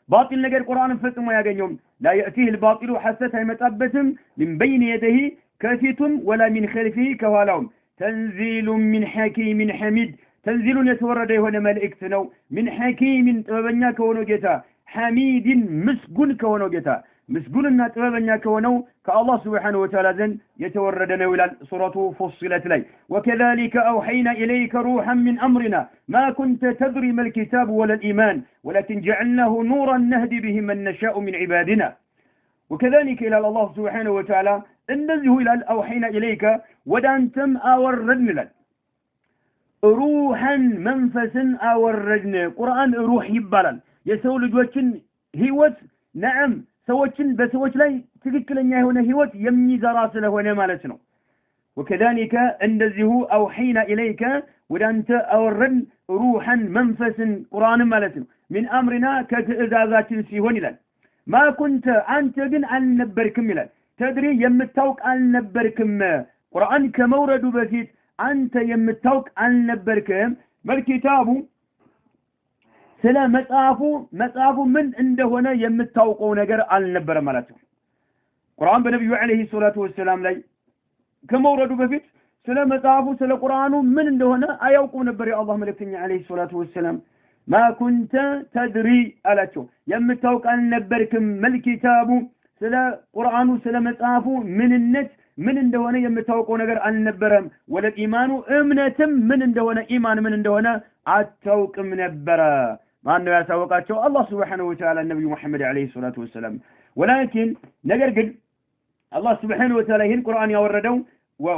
باطل ነገር ቁርአንን ፈጽሞ ያገኘው لا ياتيه الباطل حست اي مطابتم من بين يديه كفيتم ولا من خلفه كوالهم تنزيل من حكيم حميد تنزيل يتورد هنا ملائكت ነው من حكيم ጥበበኛ ከሆነው ጌታ حميد مسجون كونه ጌታ مسجونና ጥበበኛ ከሆነው ከአላህ Subhanahu Wa Ta'ala ዘንድ የተወረደ ነው ይላል ሱረቱ ፉሲለት ላይ وكذلك اوحينا اليك روحا من امرنا ما كنت تدري ما الكتاب ولا الايمان ولكن جعلناه نورا نهدي به من نشاء من عبادنا وكذلك الى الله سبحانه وتعالى እንደዚሁ ይላል اوحينا اليك ወዳንተም አወረድን ይላል ሩሐን መንፈስን አወረድን ቁርአን ሩህ ይባላል የሰው ልጆችን ህይወት ነዓም ሰዎችን በሰዎች ላይ ትክክለኛ የሆነ ህይወት የሚዘራ ስለሆነ ማለት ነው وكذلك እንደዚሁ اوحينا اليك ወዳንተ አወረድን ሩሐን መንፈስን ቁርአን ማለት ነው من امرنا ከትእዛዛችን ሲሆን ይላል ما كنت አንተ ግን አልነበርክም ይላል ተድሪ የምታውቅ አልነበርክም ቁርአን ከመውረዱ በፊት አንተ የምታውቅ አልነበርክም መልኪታቡ ስለ መጽሐፉ ምን እንደሆነ የምታውቀው ነገር አልነበረ ማለት ነው ቁርአን በነብዩ አለይሂ ሰላቱ ወሰለም ላይ ከመውረዱ በፊት ስለ መጽሐፉ ስለ ቁርአኑ ምን እንደሆነ አያውቁም ነበር የአላህ መልእክተኛ አለይሂ ሰላቱ ወሰለም ما كنت تدري አላቸው የምታውቅ አልነበርክም መልኪታቡ ስለ ቁርአኑ ስለ መጽሐፉ ምንነት ምን እንደሆነ የምታውቀው ነገር አልነበረም ወለ ኢማኑ እምነትም ምን እንደሆነ ኢማን ምን እንደሆነ አታውቅም ነበር ማን ነው ያሳወቃቸው አላህ Subhanahu Wa Ta'ala ነብዩ መሐመድ አለይሂ ሰላቱ ወሰለም ولكن ነገር ግን አላህ Subhanahu Wa Ta'ala ይህን ቁርአን ያወረደው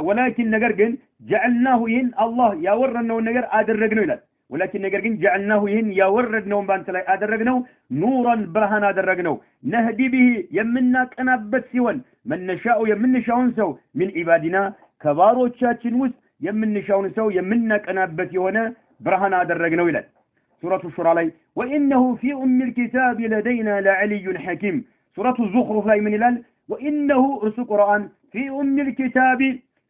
ولكن ነገር ግን جعلناه ይህን አላህ ያወረደው ነገር አደረግነው ይላል ولكن ነገር ግን جعلناه ይህን ያወረድነው ባንተ ላይ አደረግነው ኑራን ብርሃን አደረግነው ነህዲ به የምናቀናበት ሲሆን መነሻው የምንሻውን ሰው من عبادنا ከባሮቻችን ውስጥ የምንሻውን ሰው የምናቀናበት የሆነ ብርሃን አደረግነው ይላል ሱረቱ ሹራ ላይ وانه في ام الكتاب لدينا لعلي حكيم ሱረቱ ዙኽሩፍ ላይ ምን ይላል وانه እርሱ ቁርአን في ام الكتاب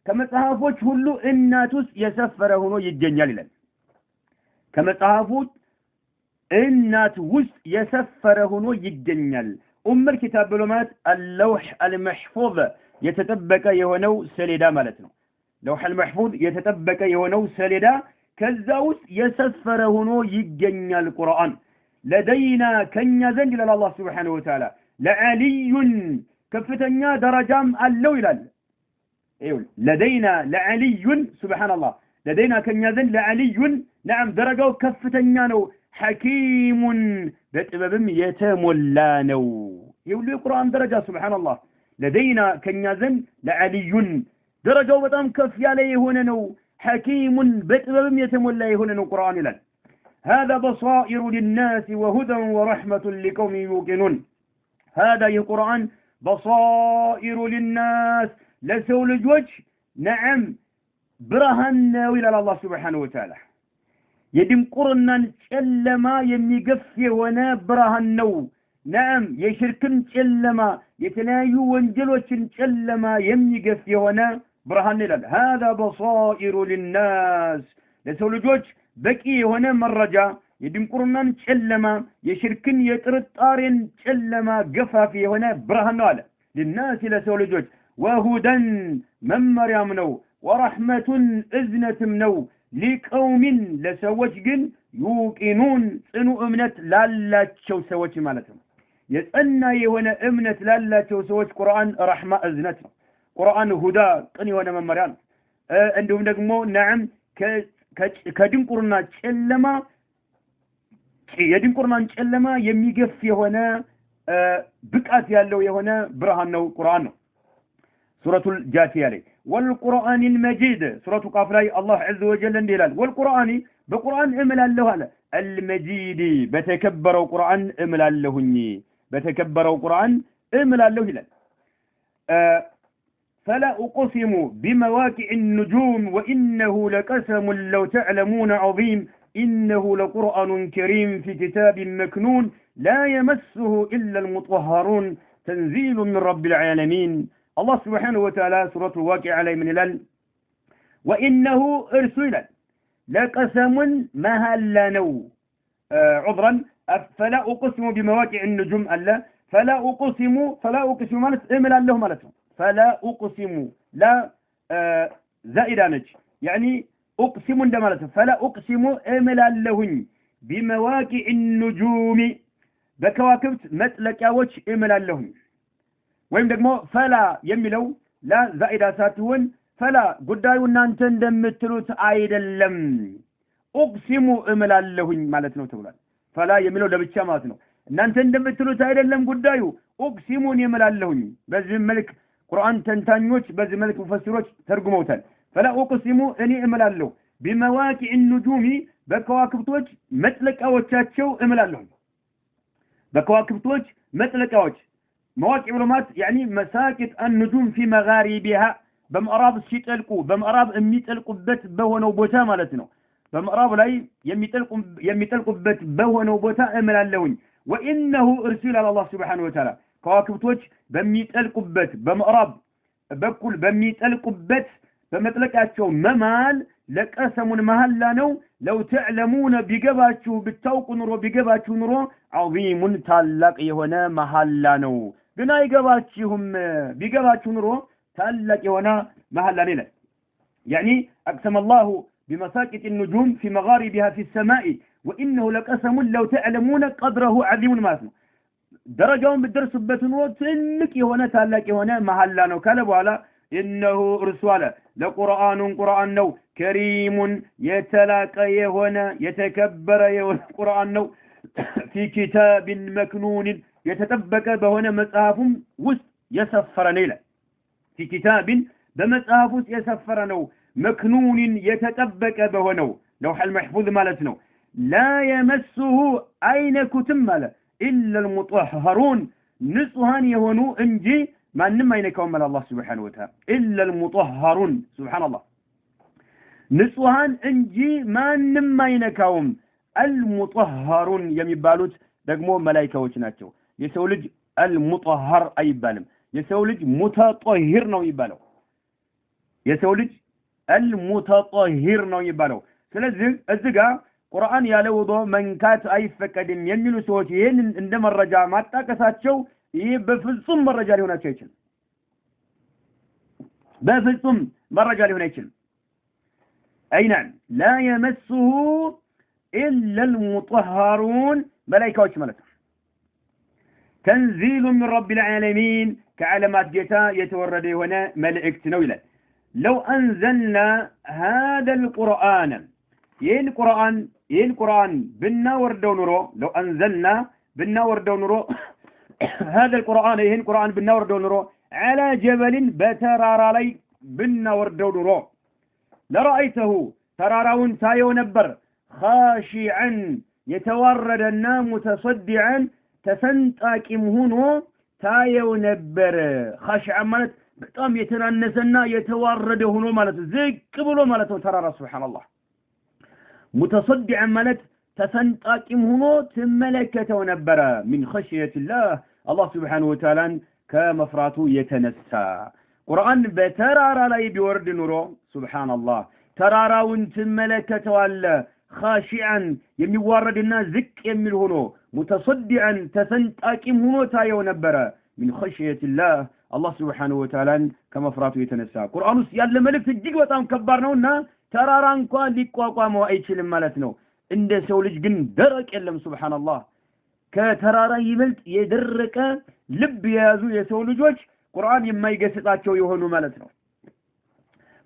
ከመጽሐፎች ሁሉ እናት ውስጥ የሰፈረ ሆኖ ይገኛል ይላል ከመጽሐፎች እናት ውስጥ የሰፈረ ሆኖ ይገኛል ኡም الكتاب ብሎ ማለት اللوح المحفوظ የተጠበቀ የሆነው ሰሌዳ ማለት ነው لوح المحفوظ የተጠበቀ የሆነው ሰሌዳ ከዛ ውስጥ የሰፈረ ሆኖ ይገኛል ቁርአን لدينا ከኛ ዘንድ ይላል አላህ Subhanahu Wa Ta'ala لعلي ከፍተኛ ደረጃም አለው ይላል ይሁን لدينا لعلي سبحان الله لدينا ከኛ ዘንድ لعلي نعم ደረጃው ከፍተኛ ነው حكيم በጥበብም የተሞላ ነው ይሁን የቁርአን ደረጃ سبحان الله لدينا ከኛ ዘንድ لعلي ደረጃው በጣም ከፍ ያለ የሆነ ነው حكيم بتبم يتمولى يهون القرآن لن هذا بصائر للناس وهدى ورحمة لقوم يوقنون هذا القرآن بصائر للناس لسول الوجه نعم برهن إلى الله سبحانه وتعالى يدم قرنا شلما يميقفي ونا برهن نعم يشركن شلما يتنايو وانجلوشن شلما يميقفي ونا برهن لل هذا بصائر للناس لسول الوجه بكي هنا مرجا يدم قرنا شلما يشركن يترطارن شلما قفافي هنا برهن للناس لسول الوجه وهدى من مريم نو ورحمة إذنة منو لقوم لسوجن يوقنون سنو أمنت لالا تشو سوج مالتهم يسألنا يهونا أمنت لالا تشو سوج قرآن رحمة إذنة قرآن هدى قني هنا من مريم عندهم نقمو نعم كدين قرنا تشلما يدين قرنا تشلما يميقف يهونا بكات يالو يهونا برهان نو قرآن سورة الجاثية لي والقرآن المجيد سورة قافلاي الله عز وجل اندلال والقرآن بقرآن امل الله المجيد بتكبروا قرآن امل اللهني بتكبروا قرآن امل الله هلال فلا أقسم بمواقع النجوم وإنه لقسم لو تعلمون عظيم إنه لقرآن كريم في كتاب مكنون لا يمسه إلا المطهرون تنزيل من رب العالمين الله سبحانه وتعالى سورة الواقع عليه من الال وإنه أرسل لقسم مهلنو عذرا فلا أقسم بمواقع النجوم ألا فلا أقسم مالت إمل الله مالتهم فلا أقسم لا زائدانج يعني أقسم دمالته فلا أقسم إمل اللهن بمواقع النجوم بكواكبت مثلك أوش إمل اللهن ወይም ደግሞ ፈላ የሚለው ላ ዛኢዳ ሳትሆን ፈላ ጉዳዩ እናንተ እንደምትሉት አይደለም ኡቅሲሙ እምላለሁኝ ማለት ነው ተብሏል ፈላ የሚለው ለብቻ ማለት ነው እናንተ እንደምትሉት አይደለም ጉዳዩ ኡቅሲሙን እምላለሁኝ በዚህ መልክ ቁርአን ተንታኞች በዚህ መልክ ሙፈሲሮች ተርጉመውታል ፈላ ኡቅሲሙ እኔ እምላለሁ بمواقع النجوم በከዋክብቶች መጥለቂያዎቻቸው እምላለሁ በከዋክብቶች መጥለቂያዎች مواقع علومات يعني مساكت النجوم في مغاربها بمقراب الشيطلقو بمقراب اميتلقو بت بهونو بوتا مالتنا بمقراب لاي يميتلقو بت بهونو بوتا املالوين وانه ارسل على الله سبحانه وتعالى كواكبتوች በሚጠልቁበት በመቅራብ በኩል በሚጠልቁበት በመጥለቃቸው መማል ለቀሰሙን መሐላ ነው ለው ተዕለሙነ ቢገባችሁ ብታውቁ ኑሮ ቢገባችሁ ኑሮ عظيم ታላቅ የሆነ መሐላ ነው ግን አይገባችሁም ቢገባችሁ ኑሮ ታላቅ የሆነ መሐላ ነው يعني اقسم الله بمساقط النجوم في مغاربها في السماء وانه لقسم لو تعلمون قدره عظيم ማለት ነው درجውን በደርሱበት ኑሮ ትልቅ የሆነ ታላቅ የሆነ መሐላ ነው ካለ በኋላ إنه رسول لقرآن قرآن نو كريم يتلاقى يهونا يتكبر يهونا قرآن نو في كتاب مكنون يتطبق بهنا مصحفهم وست يسفر نيلا في كتاب بمصحف يسفر نو مكنون يتطبق بهنا لوح المحفوظ مالتنا لا يمسه أين كتم إلا المطهرون نصهان يهونو انجي ما نما ينكون من الله سبحانه وتعالى إلا المطهرون سبحان الله نصهان انجي ما نما ينكون المطهرون يميبالوت دقمو ملائكة وچناتشو يسولج المطهر أي بالم يسولج متطهر نو يبالو يسولج المتطهر نو يبالو سلازل الزقا قرآن يالوضو من كات أي فكدم يميلو سوتي ين عندما الرجاء ما تاكساتشو بفلسم الرجال هنا تشيل بفلسم الرجال هنا تشيل أي نعم لا يمسه إلا المطهرون ملائكة وشملت تنزيل من رب العالمين كعلمات جتا يتورد هنا ملائكة نويلة لو أنزلنا هذا القرآن القرآن بنا وردو نرو لو أنزلنا بنا وردو نرو هذا القرآن بالنور دونرو على جبل بترار علي بالنور دونرو ለራአይተሁ ተራራውን ታየው ነበር خاشعا የተዋረደና ሙተሰዲዓን ተሰንጣቂም ሆኖ ታየው ነበር خاشعا ማለት በጣም የተናነሰና የተዋረደ ሆኖ ማለት ዝቅ ብሎ ማለት ነው ተራራ ሱብሃንአላህ ሙተሰዲዓን ማለት ተሰንጣቂም ሆኖ ተመለከተው ነበር من خشية الله الله سبحانه وتعالى ከመፍራቱ የተነሳ ቁርአን በተራራ ላይ ቢወርድ ኑሮ ሱብሃንአላህ ተራራውን ተመለከተዋል خاشعا የሚዋረድና ዝቅ የሚል ሆኖ ሙተሰዲዓን ተሰንጣቂም ሆኖ ታየው ነበር من خشية الله الله سبحانه وتعالى ከመፍራቱ የተነሳ ቁርአን ውስጥ ያለ መልእክት እጅግ በጣም ከባድ ነውና ተራራ እንኳን ሊቋቋመው አይችልም ማለት ነው እንደ ሰው ልጅ ግን ደረቅ የለም ሱብሃንአላህ ከተራራ ይበልጥ የደረቀ ልብ የያዙ የሰው ልጆች ቁርአን የማይገስጣቸው የሆኑ ማለት ነው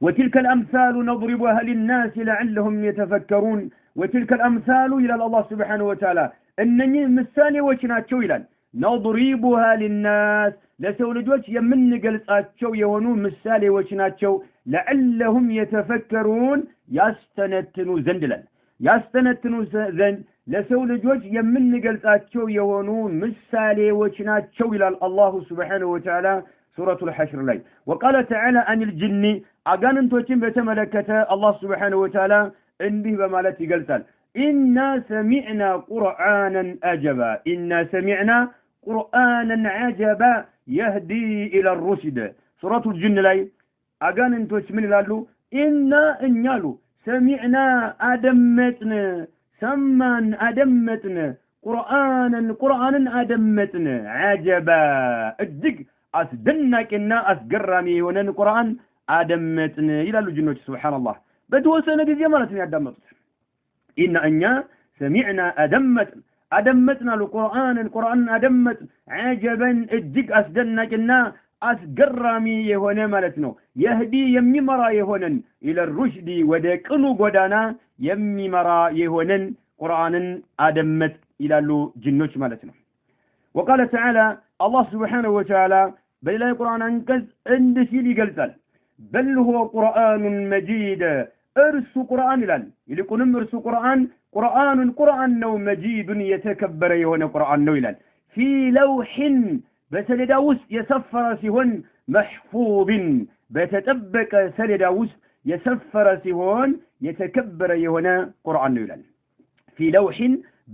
وتلك الأمثال نضربها للناس لعلهم يتفكرون وتلك الأمثال إلى الله سبحانه وتعالى إنني مثاليዎች ናቸው ይላል نضربها للناس ለሰው ልጆች የምንገልጻቸው የሆኑ ምሳሌዎች ናቸው لعلهم يتفكرون ያስተነትኑ ዘንድ ይላል ያስተነትኑ ዘንድ ለሰው ልጆች የምንገልጻቸው የሆኑ ምሳሌዎች ናቸው ይላል አላህ Subhanahu Wa Ta'ala سورة الحشر ላይ وقال تعالى عن الجن አጋንንቶችን በተመለከተ አላህ Subhanahu Wa Ta'ala እንዲህ በማለት ይገልጻል إنا سمعنا قرآنا عجبا إنا سمعنا قرآنا عجبا يهدي إلى الرشد سورة الجن ላይ አጋንንቶች ምን ይላሉ إنا እኛሉ سمعنا أدمتن سمان أدمتن قرآنا أدمتن عجبا الدق أسدنكنا أسقرامي ونن قرآن أدمتن إلى الجنوة سبحان الله بدوسنا دي زمانتنا أدمت إن أنيا سمعنا أدمتنا القرآن أدمت عجبا الدق أسدنكنا أسقرامي يهونا مالتنا يهدي يمي مرا يهونا إلى الرشد ودكنو قدانا يمي مرا يهونا قرآن أدمت إلى الجنوش مالتنا وقال تعالى الله سبحانه وتعالى بل لا قرآن أنكز اندسي لقلتال بل هو قرآن مجيد ارسو قرآن لال يلقون ارسو قرآن نو مجيد يتكبر يهونا قرآن نو لال في لوح بسلداوس يسفر سيهون محفوظ بتتبك سلداوس يسفر سيهون يتكبر يهونا قرآن نولان في لوح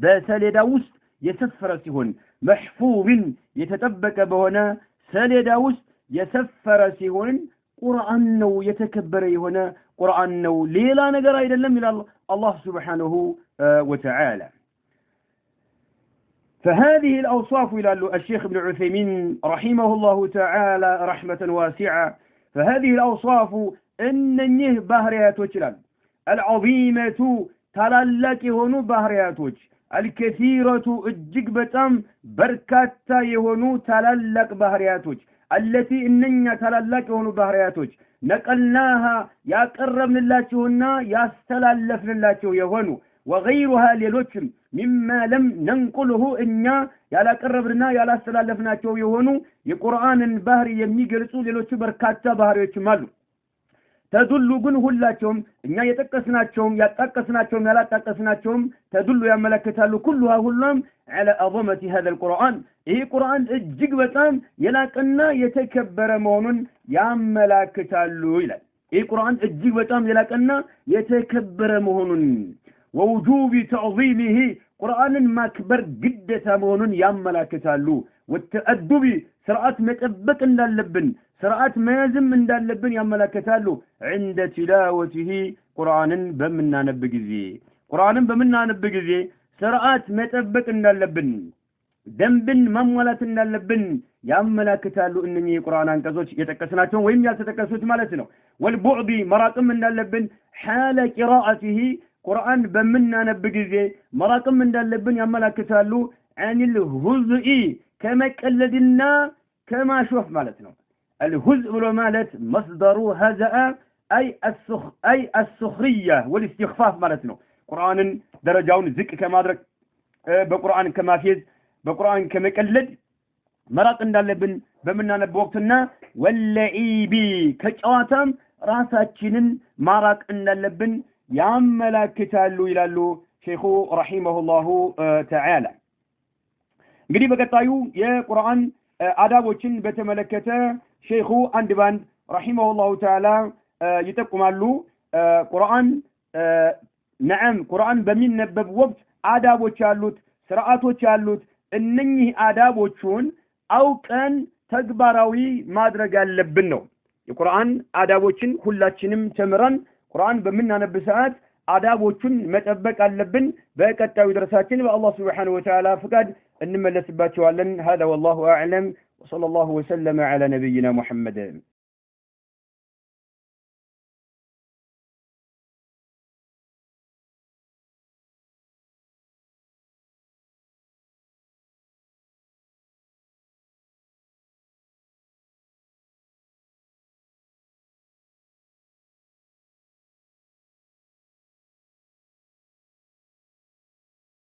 بسلداوس يسفر سيهون محفوظ يتتبك بهنا سلداوس يسفر سيهون قرآن نو يتكبر يهونا قرآن نو ليلا نقرأ إلى الله سبحانه وتعالى فهذه الأوصاف إلى الشيخ ابن عثيمين رحمه الله تعالى رحمة واسعة فهذه الأوصاف إننيه بهرياتوش العظيمة تلالك هنو بهرياتوش الكثيرة الجقبتام بركاتا يهنو تلالك بهرياتوش التي إنني تلالك هنو بهرياتوش نقلناها يا قرب لله يا استلالف لله يهنو وغيرها للوتشم مما لم ننقله إنا يلا قربنا يلا استلالفنا شو يهونو የቁርአን ባህር የሚገልጹ ሌሎች በርካታ ባህሪዎች አሉ ተዱሉ ግን ሁላቸውም እኛ የጠቀስናቸውም ያጣቀስናቸውም ያላጣቀስናቸውም ተዱሉ ያመለክታሉ ሁሉም على عظمه هذا القرآن ይህ ቁርአን እጅግ በጣም የላቀና የተከበረ መሆኑን ያመለክታሉ ይላል ይህ ቁርአን እጅግ በጣም የላቀና የተከበረ መሆኑን ووجوب تعظيمه قرآن مكبر جدة مونون يملكتالو والتأدب سرعات متأبك إن اللبن سرعات مازم من اللبن يملكتالو عند تلاوته قرآن بمنا نبجزي قرآن بمنا نبجزي سرعات متأبك إن اللبن دنبن ممولة إن اللبن يملكتالو إنني قرآن كزوج يتكسناتهم ويم يتكسوت مالتنا والبعد مراتم من اللبن حال قراءته قرآن بمنا نبجزي مراكم من اللبن يملكتالو عن الهزء كما قلدنا كما شوف مالتنا الهزء مالت مصدر هزأ أي السخرية والاستخفاف مالتنا قرآن درجاون ذك كما أدرك بقرآن كما فيز بقرآن كما قلد مراك من اللبن بمنا نبوقتنا واللعيب كجواتم ራሳችንን ማራቅ እንዳለብን ያመላክታሉ ይላሉ ሼኹ ረሂመሁላሁ ተዓላ። እንግዲህ በቀጣዩ የቁርአን አዳቦችን በተመለከተ ሼኹ አንድ ባንድ ረሂመሁላሁ ተዓላ ይጠቁማሉ። ቁርአን በሚነበብ ወቅት አዳቦች ያሉት ስርዓቶች ያሉት እነኚህ አዳቦቹን አውቀን ተግባራዊ ማድረግ ያለብን ነው። የቁርአን አዳቦችን ሁላችንም ተምረን ቁርአን በመናነብ ሰዓት አዳቦቹን መጠበቅ አለብን። በቀጣዩ ድረሳችን በአላህ Subhanahu Wa Ta'ala ፍቃድ እንመለስባቸዋለን። هذا والله أعلم وصلى الله وسلم على نبينا محمد